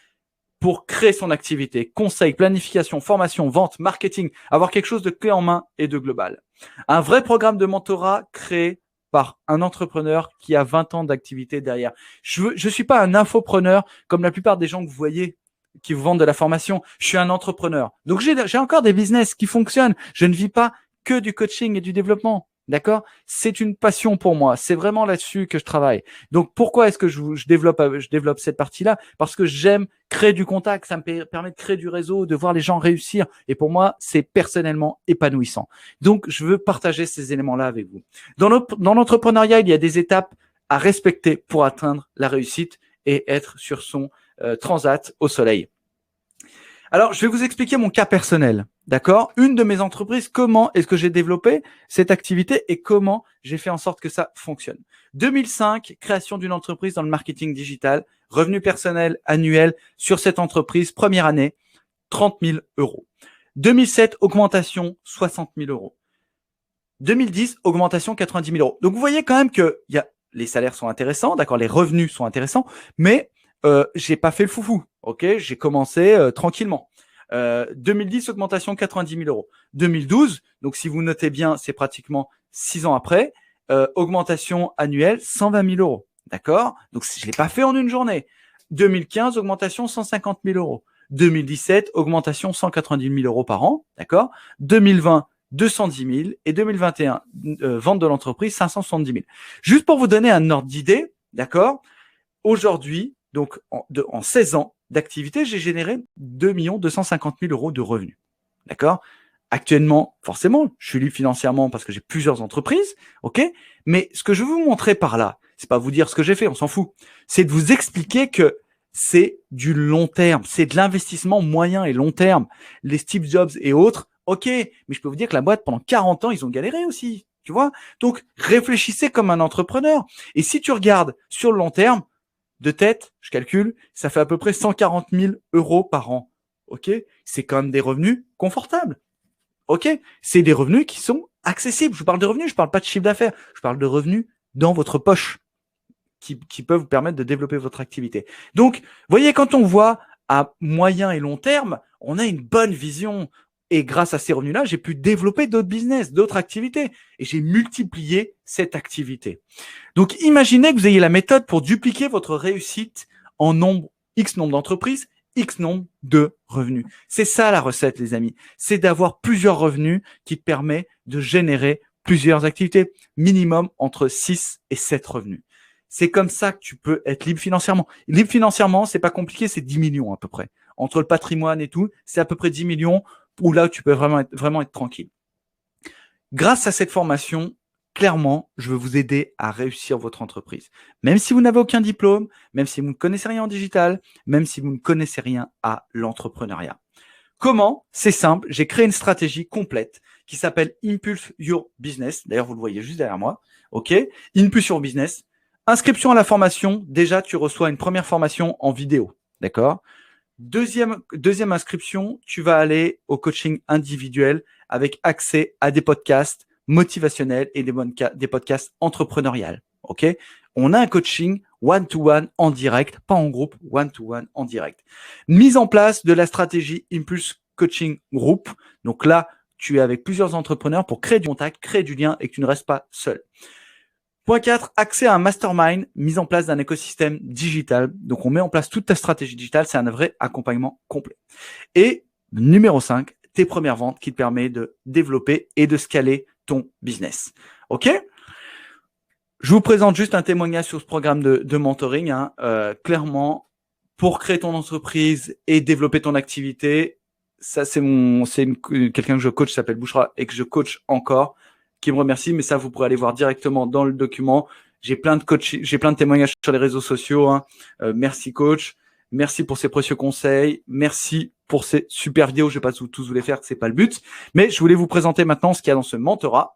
pour créer son activité. Conseil, planification, formation, vente, marketing, avoir quelque chose de clé en main et de global. Un vrai programme de mentorat créé par un entrepreneur qui a 20 ans d'activité derrière. Je suis pas un infopreneur comme la plupart des gens que vous voyez qui vous vendent de la formation. Je suis un entrepreneur. Donc, j'ai encore des business qui fonctionnent. Je ne vis pas que du coaching et du développement. D'accord? C'est une passion pour moi. C'est vraiment là-dessus que je travaille. Donc, pourquoi est-ce que je développe cette partie-là? Parce que j'aime créer du contact. Ça me permet de créer du réseau, de voir les gens réussir. Et pour moi, c'est personnellement épanouissant. Donc, je veux partager ces éléments-là avec vous. Dans l'entrepreneuriat, il y a des étapes à respecter pour atteindre la réussite et être sur son transat au soleil. Alors, je vais vous expliquer mon cas personnel, d'accord? Une de mes entreprises, comment est-ce que j'ai développé cette activité et comment j'ai fait en sorte que ça fonctionne. 2005, création d'une entreprise dans le marketing digital, revenu personnel annuel sur cette entreprise, première année, 30 000 euros. 2007, augmentation, 60 000 euros. 2010, augmentation, 90 000 euros. Donc, vous voyez quand même que les salaires sont intéressants, d'accord? Les revenus sont intéressants, mais j'ai pas fait le foufou, ok? J'ai commencé tranquillement. 2010, augmentation 90 000 euros. 2012, donc si vous notez bien, c'est pratiquement 6 ans après, augmentation annuelle 120 000 euros. D'accord? Donc je ne l'ai pas fait en une journée. 2015, augmentation 150 000 euros. 2017, augmentation 190 000 euros par an. D'accord? 2020, 210 000 et 2021, vente de l'entreprise 570 000. Juste pour vous donner un ordre d'idée, d'accord? Aujourd'hui, donc en 16 ans d'activité, j'ai généré 2 250 000 euros de revenus. D'accord? Actuellement, forcément, je suis libre financièrement parce que j'ai plusieurs entreprises, ok? Mais ce que je veux vous montrer par là, c'est pas vous dire ce que j'ai fait, on s'en fout. C'est de vous expliquer que c'est du long terme, c'est de l'investissement moyen et long terme. Les Steve Jobs et autres, ok, mais je peux vous dire que la boîte, pendant 40 ans, ils ont galéré aussi, tu vois? Donc, réfléchissez comme un entrepreneur. Et si tu regardes sur le long terme, de tête, je calcule, ça fait à peu près 140 000 euros par an. Ok? C'est quand même des revenus confortables. Ok? C'est des revenus qui sont accessibles. Je vous parle de revenus, je parle pas de chiffre d'affaires. Je parle de revenus dans votre poche qui peuvent vous permettre de développer votre activité. Donc, voyez, quand on voit à moyen et long terme, on a une bonne vision. Et grâce à ces revenus-là, j'ai pu développer d'autres business, d'autres activités. Et j'ai multiplié cette activité. Donc, imaginez que vous ayez la méthode pour dupliquer votre réussite en X nombre d'entreprises, X nombre de revenus. C'est ça la recette, les amis. C'est d'avoir plusieurs revenus qui te permet de générer plusieurs activités, minimum entre 6 et 7 revenus. C'est comme ça que tu peux être libre financièrement. Libre financièrement, c'est pas compliqué, c'est 10 millions à peu près. Entre le patrimoine et tout, c'est à peu près 10 millions où là, tu peux vraiment être tranquille. Grâce à cette formation, clairement, je veux vous aider à réussir votre entreprise. Même si vous n'avez aucun diplôme, même si vous ne connaissez rien en digital, même si vous ne connaissez rien à l'entrepreneuriat. Comment? C'est simple, j'ai créé une stratégie complète qui s'appelle Impulse Your Business. D'ailleurs, vous le voyez juste derrière moi. OK? Impulse Your Business. Inscription à la formation. Déjà, tu reçois une première formation en vidéo. D'accord? Deuxième inscription, tu vas aller au coaching individuel avec accès à des podcasts motivationnels et des podcasts entrepreneuriales. OK? On a un coaching one-to-one en direct, pas en groupe, one-to-one en direct. Mise en place de la stratégie Impulse Coaching Group. Donc là, tu es avec plusieurs entrepreneurs pour créer du contact, créer du lien et que tu ne restes pas seul. Point 4, accès à un mastermind, mise en place d'un écosystème digital. Donc, on met en place toute ta stratégie digitale. C'est un vrai accompagnement complet. Et numéro 5, tes premières ventes qui te permet de développer et de scaler ton business. OK? Je vous présente juste un témoignage sur ce programme de mentoring. Clairement, pour créer ton entreprise et développer ton activité, ça, c'est quelqu'un que je coach, qui s'appelle Bouchra et que je coach encore, qui me remercie, mais ça, vous pourrez aller voir directement dans le document. J'ai plein de témoignages sur les réseaux sociaux. Merci coach. Merci pour ces précieux conseils. Merci pour ces super vidéos. Je vais pas tous vous les faire, c'est pas le but. Mais je voulais vous présenter maintenant ce qu'il y a dans ce mentorat.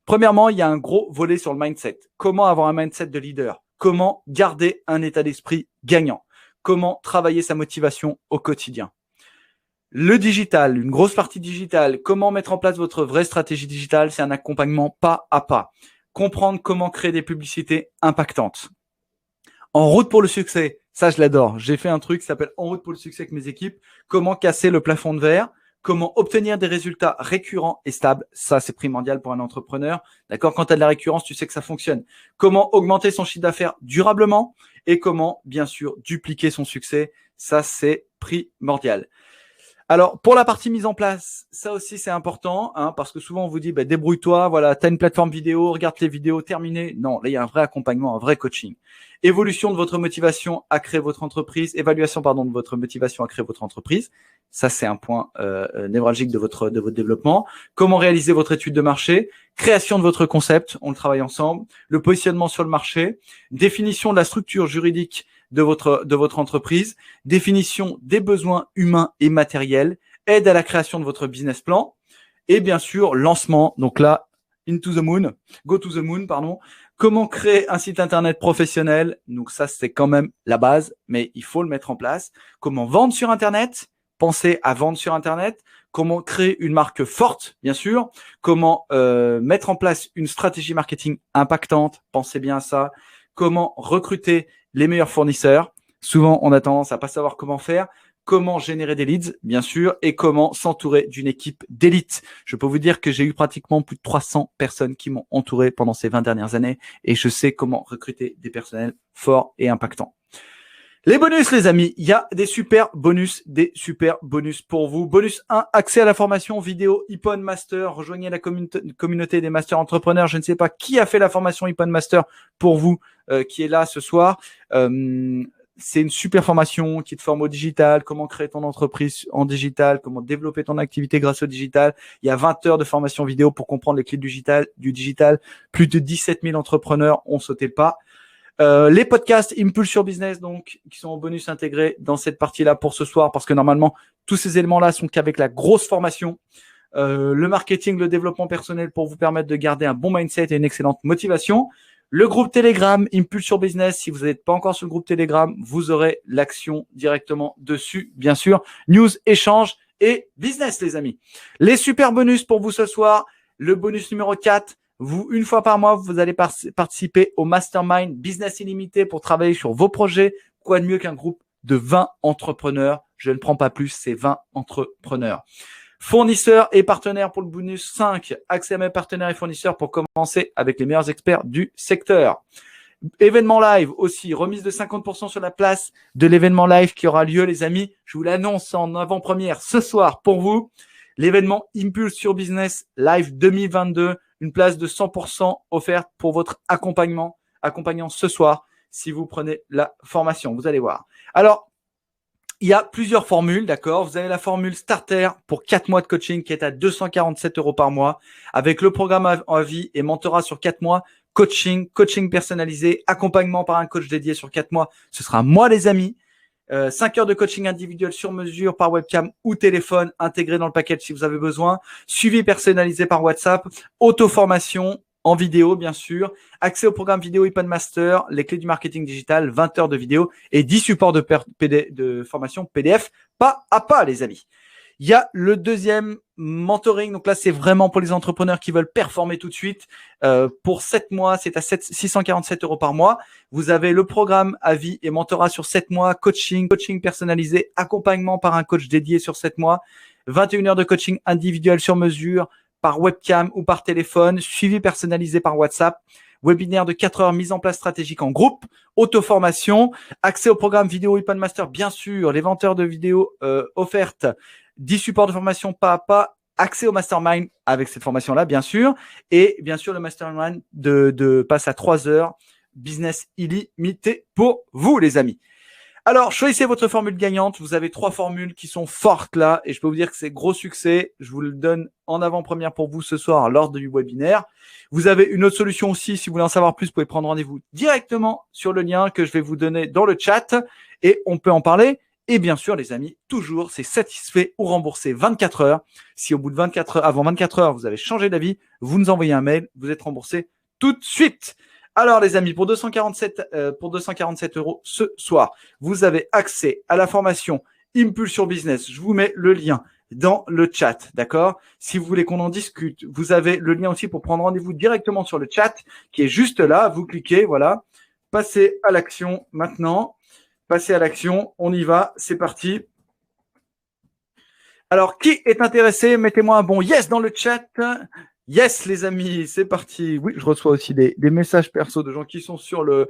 Premièrement, il y a un gros volet sur le mindset. Comment avoir un mindset de leader? Comment garder un état d'esprit gagnant? Comment travailler sa motivation au quotidien? Le digital, une grosse partie digitale. Comment mettre en place votre vraie stratégie digitale? C'est un accompagnement pas à pas. Comprendre comment créer des publicités impactantes. En route pour le succès, ça je l'adore. J'ai fait un truc qui s'appelle En route pour le succès avec mes équipes. Comment casser le plafond de verre? Comment obtenir des résultats récurrents et stables? Ça, c'est primordial pour un entrepreneur. D'accord? Quand tu as de la récurrence, tu sais que ça fonctionne. Comment augmenter son chiffre d'affaires durablement? Et comment, bien sûr, dupliquer son succès? Ça, c'est primordial. Alors, pour la partie mise en place, ça aussi, c'est important, parce que souvent, on vous dit, débrouille-toi, voilà, tu as une plateforme vidéo, regarde les vidéos, terminé. Non, là, il y a un vrai accompagnement, un vrai coaching. Évolution de votre motivation à créer votre entreprise, évaluation, de votre motivation à créer votre entreprise. Ça, c'est un point névralgique de votre développement. Comment réaliser votre étude de marché, création de votre concept, on le travaille ensemble, le positionnement sur le marché, définition de la structure juridique de votre entreprise, définition des besoins humains et matériels, aide à la création de votre business plan et bien sûr lancement. Donc là, go to the moon, Comment créer un site internet professionnel? Donc ça, c'est quand même la base, mais il faut le mettre en place. Comment vendre sur internet? Pensez à vendre sur internet. Comment créer une marque forte, bien sûr. Comment mettre en place une stratégie marketing impactante? Pensez bien à ça. Comment recruter les meilleurs fournisseurs? Souvent, on a tendance à pas savoir comment faire. comment générer des leads, bien sûr, et comment s'entourer d'une équipe d'élite. Je peux vous dire que j'ai eu pratiquement plus de 300 personnes qui m'ont entouré pendant ces 20 dernières années et je sais comment recruter des personnels forts et impactants. Les bonus, les amis, il y a des super bonus pour vous. Bonus 1, accès à la formation vidéo Ippon Master. Rejoignez la communauté des masters entrepreneurs. Je ne sais pas qui a fait la formation Ippon Master pour vous, qui est là ce soir. C'est une super formation qui te forme au digital, comment créer ton entreprise en digital, comment développer ton activité grâce au digital. Il y a 20 heures de formation vidéo pour comprendre les clés du digital. Plus de 17 000 entrepreneurs ont sauté le pas. Les podcasts Impulse Your Business, donc, qui sont en bonus intégrés dans cette partie-là pour ce soir, parce que normalement, tous ces éléments-là sont qu'avec la grosse formation. Le marketing, le développement personnel pour vous permettre de garder un bon mindset et une excellente motivation. Le groupe Telegram Impulse Your Business, si vous n'êtes pas encore sur le groupe Telegram, vous aurez l'action directement dessus, bien sûr. News, échange et business, les amis. Les super bonus pour vous ce soir. Le bonus numéro 4. Vous, une fois par mois, vous allez participer au Mastermind Business Illimité pour travailler sur vos projets. Quoi de mieux qu'un groupe de 20 entrepreneurs? Je ne prends pas plus, c'est 20 entrepreneurs. Fournisseurs et partenaires pour le bonus 5. Accès à mes partenaires et fournisseurs pour commencer avec les meilleurs experts du secteur. Événement live aussi, remise de 50% sur la place de l'événement live qui aura lieu, les amis. Je vous l'annonce en avant-première ce soir pour vous. L'événement Impulse Your Business Live 2022. Une place de 100% offerte pour votre accompagnant ce soir si vous prenez la formation. Vous allez voir. Alors, il y a plusieurs formules, d'accord. Vous avez la formule Starter pour 4 mois de coaching qui est à 247 € par mois avec le programme à vie et mentorat sur 4 mois. Coaching personnalisé, accompagnement par un coach dédié sur 4 mois. Ce sera moi, les amis. 5 heures de coaching individuel sur mesure par webcam ou téléphone intégré dans le package si vous avez besoin. Suivi personnalisé par WhatsApp. Auto-formation en vidéo, bien sûr. Accès au programme vidéo Ippon Master, les clés du marketing digital, 20 heures de vidéo et 10 supports de formation PDF pas à pas, les amis. Il y a le deuxième mentoring. Donc là, c'est vraiment pour les entrepreneurs qui veulent performer tout de suite. Pour 7 mois, c'est à 647 € par mois. Vous avez le programme à vie et mentorat sur 7 mois, coaching personnalisé, accompagnement par un coach dédié sur 7 mois, 21 heures de coaching individuel sur mesure par webcam ou par téléphone, suivi personnalisé par WhatsApp, webinaire de 4 heures, mise en place stratégique en groupe, auto-formation, accès au programme vidéo Ippon Master, bien sûr, les 20 heures de vidéo offertes, 10 supports de formation pas à pas, accès au mastermind avec cette formation-là, bien sûr. Et bien sûr, le mastermind passe à 3 heures, business illimité pour vous, les amis. Alors, choisissez votre formule gagnante. Vous avez 3 formules qui sont fortes là. Et je peux vous dire que c'est gros succès. Je vous le donne en avant-première pour vous ce soir lors du webinaire. Vous avez une autre solution aussi. Si vous voulez en savoir plus, vous pouvez prendre rendez-vous directement sur le lien que je vais vous donner dans le chat. Et on peut en parler. Et bien sûr, les amis, toujours, c'est satisfait ou remboursé 24 heures. Si au bout de 24 heures, avant 24 heures, vous avez changé d'avis, vous nous envoyez un mail, vous êtes remboursé tout de suite. Alors, les amis, pour 247 € ce soir, vous avez accès à la formation Impulse Your Business. Je vous mets le lien dans le chat, d'accord? Si vous voulez qu'on en discute, vous avez le lien aussi pour prendre rendez-vous directement sur le chat qui est juste là. Vous cliquez, voilà. Passez à l'action maintenant. Passez à l'action, on y va, c'est parti. Alors, qui est intéressé? Mettez-moi un bon yes dans le chat. Yes, les amis, c'est parti. Oui, je reçois aussi des messages perso de gens qui sont sur le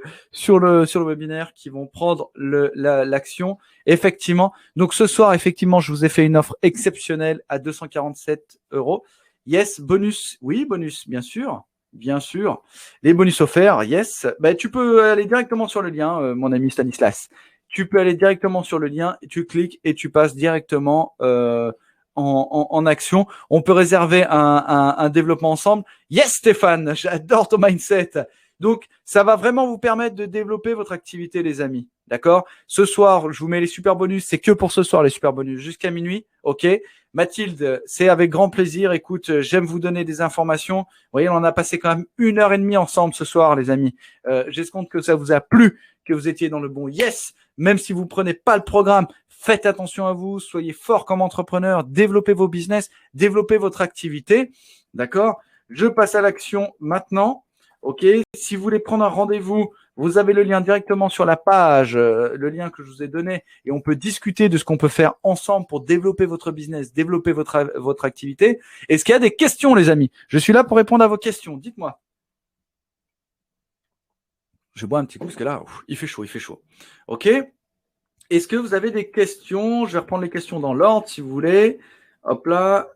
webinaire, qui vont prendre l'action. Effectivement. Donc, ce soir, effectivement, je vous ai fait une offre exceptionnelle à 247 €. Yes, bonus. Oui, bonus, bien sûr. Bien sûr. Les bonus offerts, yes. Ben, tu peux aller directement sur le lien, mon ami Stanislas. Tu peux aller directement sur le lien, tu cliques et tu passes directement en action. On peut réserver un développement ensemble. Yes, Stéphane, j'adore ton mindset. Donc, ça va vraiment vous permettre de développer votre activité, les amis. D'accord? Ce soir, je vous mets les super bonus. C'est que pour ce soir, les super bonus, jusqu'à minuit. OK? Mathilde, c'est avec grand plaisir. Écoute, j'aime vous donner des informations. Vous voyez, on en a passé quand même 1h30 ensemble ce soir, les amis. J'espère que ça vous a plu, que vous étiez dans le bon yes. Même si vous prenez pas le programme, faites attention à vous. Soyez fort comme entrepreneur. Développez vos business. Développez votre activité. D'accord? Je passe à l'action maintenant. Ok, si vous voulez prendre un rendez-vous, vous avez le lien directement sur la page, le lien que je vous ai donné, et on peut discuter de ce qu'on peut faire ensemble pour développer votre business, développer votre activité. Est-ce qu'il y a des questions, les amis? Je suis là pour répondre à vos questions. Dites-moi. Je bois un petit coup parce que là, il fait chaud, il fait chaud. Ok. Est-ce que vous avez des questions? Je vais reprendre les questions dans l'ordre, si vous voulez. Hop là.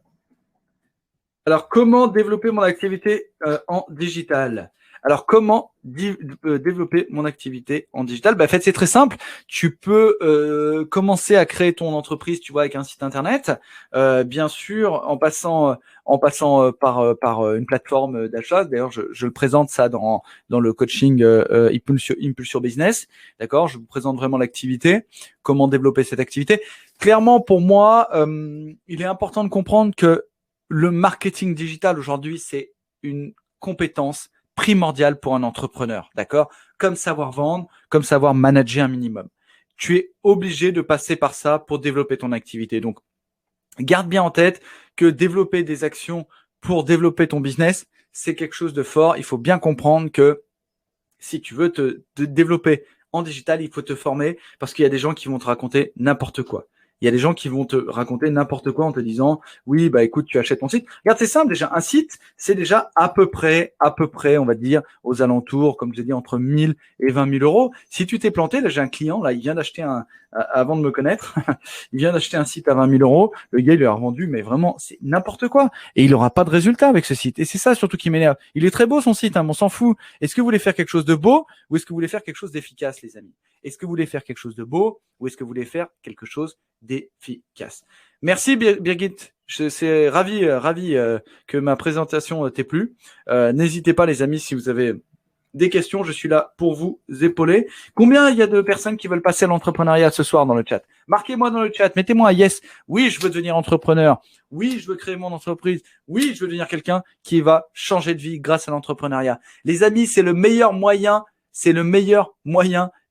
Alors, comment développer mon activité en digital? Alors, comment développer mon activité en digital? En fait, c'est très simple. Tu peux commencer à créer ton entreprise, tu vois, avec un site internet. Bien sûr, en passant par une plateforme d'achat. D'ailleurs, je le présente ça dans le coaching Impulse Your Business. D'accord? Je vous présente vraiment l'activité, comment développer cette activité. Clairement, pour moi, il est important de comprendre que le marketing digital aujourd'hui, c'est une compétence primordiale pour un entrepreneur, d'accord? Comme savoir vendre, comme savoir manager un minimum. Tu es obligé de passer par ça pour développer ton activité. Donc, garde bien en tête que développer des actions pour développer ton business, c'est quelque chose de fort. Il faut bien comprendre que si tu veux te développer en digital, il faut te former parce qu'il y a des gens qui vont te raconter n'importe quoi. Il y a des gens qui vont te raconter n'importe quoi en te disant oui, bah écoute, tu achètes ton site. Regarde, c'est simple déjà. Un site, c'est déjà à peu près, on va dire, aux alentours, comme je l'ai dit, entre 1000 et 20 000 euros. Si tu t'es planté, là, j'ai un client, là, il vient d'acheter avant de me connaître, il vient d'acheter un site à 20 000 euros. Le gars, il lui a revendu, mais vraiment, c'est n'importe quoi. Et il n'aura pas de résultat avec ce site. Et c'est ça surtout qui m'énerve. Il est très beau son site, hein, mais on s'en fout. Est-ce que vous voulez faire quelque chose de beau ou est-ce que vous voulez faire quelque chose d'efficace, les amis? Est-ce que vous voulez faire quelque chose de beau ou est-ce que vous voulez faire quelque chose d'efficace? Merci Birgit. Je suis ravi que ma présentation t'ait plu. N'hésitez pas, les amis, si vous avez des questions, je suis là pour vous épauler. Combien il y a de personnes qui veulent passer à l'entrepreneuriat ce soir dans le chat? Marquez-moi dans le chat, mettez-moi un yes. Oui, je veux devenir entrepreneur. Oui, je veux créer mon entreprise. Oui, je veux devenir quelqu'un qui va changer de vie grâce à l'entrepreneuriat. Les amis, c'est le meilleur moyen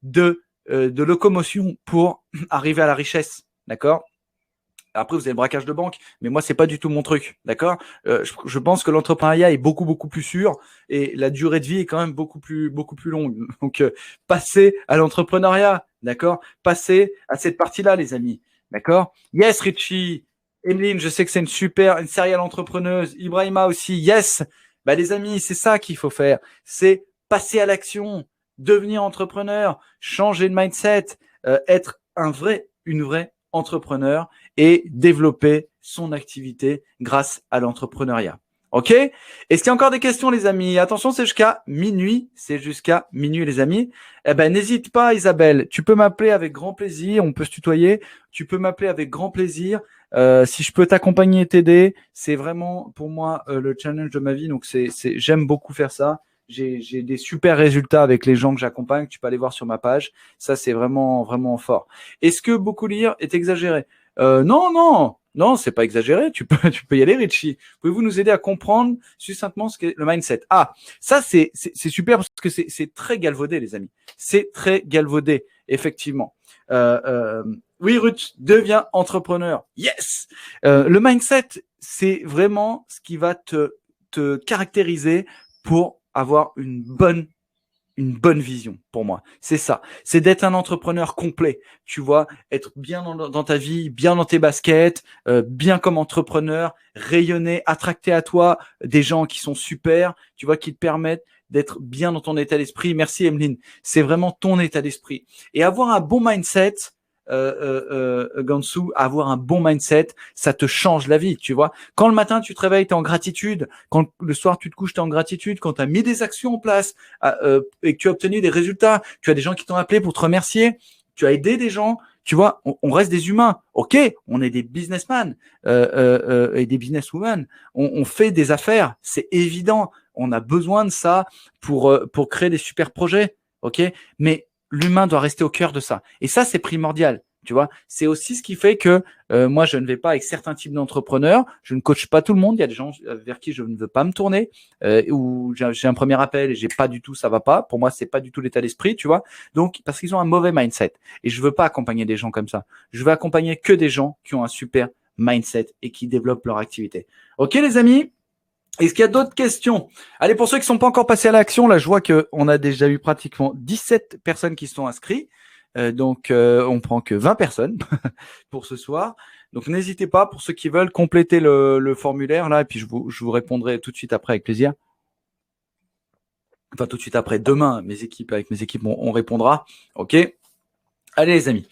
de locomotion pour arriver à la richesse. D'accord? Après, vous avez le braquage de banque, mais moi, c'est pas du tout mon truc, d'accord? Je pense que l'entrepreneuriat est beaucoup plus sûr et la durée de vie est quand même beaucoup plus longue. Donc, passez à l'entrepreneuriat, d'accord? Passez à cette partie-là, les amis, d'accord? Yes, Richie, Emeline, je sais que c'est une serial entrepreneuse. Ibrahima aussi, yes. Bah, les amis, c'est ça qu'il faut faire. C'est passer à l'action, devenir entrepreneur, changer de mindset, être une vraie entrepreneur et développer son activité grâce à l'entrepreneuriat. Ok? Est-ce qu'il y a encore des questions, les amis? Attention, c'est jusqu'à minuit. C'est jusqu'à minuit, les amis. Eh ben, n'hésite pas, Isabelle. Tu peux m'appeler avec grand plaisir. On peut se tutoyer. Tu peux m'appeler avec grand plaisir. Si je peux t'accompagner et t'aider, c'est vraiment pour moi le challenge de ma vie. Donc, j'aime beaucoup faire ça. J'ai des super résultats avec les gens que j'accompagne. Tu peux aller voir sur ma page. Ça, c'est vraiment fort. Est-ce que beaucoup lire est exagéré? Non, c'est pas exagéré. Tu peux y aller, Richie. Pouvez-vous nous aider à comprendre succinctement ce qu'est le mindset? Ah, ça, c'est super parce que c'est très galvaudé, les amis. C'est très galvaudé, effectivement. Oui, Ruth, deviens entrepreneur. Yes! Le mindset, c'est vraiment ce qui va te caractériser pour avoir une bonne vision pour moi. C'est ça. C'est d'être un entrepreneur complet. Tu vois, être bien dans ta vie, bien dans tes baskets, bien comme entrepreneur, rayonner, attracter à toi des gens qui sont super, tu vois, qui te permettent d'être bien dans ton état d'esprit. Merci Emeline. C'est vraiment ton état d'esprit. Et avoir un bon mindset, Gansu, avoir un bon mindset, ça te change la vie, tu vois. Quand le matin tu te réveilles, tu es en gratitude. Quand le soir tu te couches, tu es en gratitude. Quand tu as mis des actions en place et que tu as obtenu des résultats, tu as des gens qui t'ont appelé pour te remercier, tu as aidé des gens, tu vois, on reste des humains. Ok, on est des businessmen et des businesswomen. On fait des affaires, c'est évident. On a besoin de ça pour créer des super projets. Ok, mais l'humain doit rester au cœur de ça. Et ça, c'est primordial. Tu vois, c'est aussi ce qui fait que moi, je ne vais pas avec certains types d'entrepreneurs. Je ne coach pas tout le monde. Il y a des gens vers qui je ne veux pas me tourner où j'ai un premier appel et j'ai pas du tout, ça va pas. Pour moi, c'est pas du tout l'état d'esprit, tu vois. Donc, parce qu'ils ont un mauvais mindset. Et je veux pas accompagner des gens comme ça. Je veux accompagner que des gens qui ont un super mindset et qui développent leur activité. Ok, les amis? Est-ce qu'il y a d'autres questions? Allez, pour ceux qui ne sont pas encore passés à l'action, là, je vois qu'on a déjà eu pratiquement 17 personnes qui se sont inscrites. Donc, on prend que 20 personnes pour ce soir. Donc, n'hésitez pas pour ceux qui veulent compléter le formulaire là, et puis je vous répondrai tout de suite après avec plaisir. Enfin, tout de suite après, demain, avec mes équipes, on répondra. OK? Allez, les amis.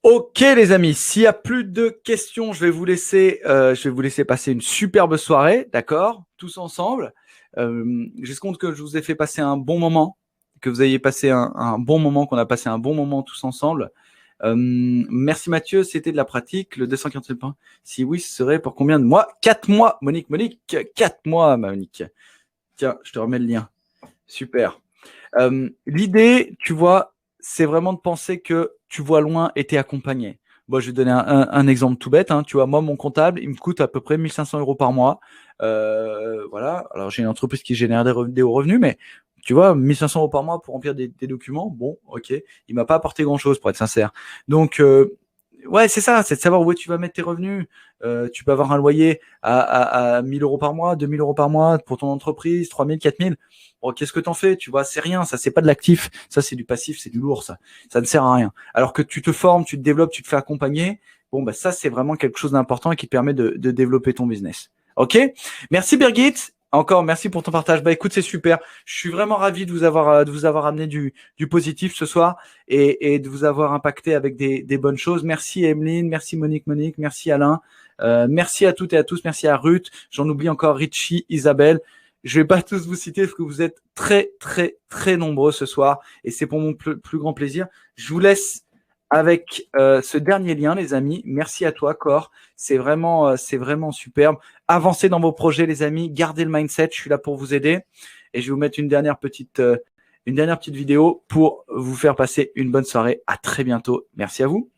OK, les amis. S'il n'y a plus de questions, je vais vous laisser passer une superbe soirée, d'accord? Tous ensemble. J'espère que je vous ai fait passer un bon moment, que vous ayez passé un bon moment, qu'on a passé un bon moment tous ensemble. Merci Mathieu, c'était de la pratique, le 247 points. Si oui, ce serait pour combien de mois? 4 mois, Monique, 4 mois, Monique. Tiens, je te remets le lien. Super. L'idée, tu vois, c'est vraiment de penser que tu vois loin et t'es accompagné. Bon, je vais donner un exemple tout bête. Hein. Tu vois, moi, mon comptable, il me coûte à peu près 1 500 € par mois. Voilà. Alors, j'ai une entreprise qui génère des hauts revenus, mais tu vois, 1 500 € par mois pour remplir des documents, bon, ok. Il m'a pas apporté grand-chose, pour être sincère. Donc, ouais, c'est ça, c'est de savoir où tu vas mettre tes revenus. Tu peux avoir un loyer à 1 000 € par mois, 2 000 € par mois pour ton entreprise, 3 000, 4 000. Bon, qu'est-ce que t'en fais? Tu vois, c'est rien, ça, c'est pas de l'actif. Ça, c'est du passif, c'est du lourd, ça. Ça ne sert à rien. Alors que tu te formes, tu te développes, tu te fais accompagner. Bon, bah, ça, c'est vraiment quelque chose d'important et qui te permet de développer ton business. OK? Merci, Birgit. Encore, merci pour ton partage. Bah, écoute, c'est super. Je suis vraiment ravi de vous avoir amené du positif ce soir et de vous avoir impacté avec des bonnes choses. Merci, Emeline. Merci, Monique. Merci, Alain. Merci à toutes et à tous. Merci à Ruth. J'en oublie encore Richie, Isabelle. Je vais pas tous vous citer parce que vous êtes très, très, très nombreux ce soir et c'est pour mon plus grand plaisir. Je vous laisse avec ce dernier lien, les amis. Merci à toi, Cor. C'est vraiment superbe. Avancez dans vos projets, les amis. Gardez le mindset. Je suis là pour vous aider. Et je vais vous mettre une dernière petite vidéo pour vous faire passer une bonne soirée. À très bientôt. Merci à vous.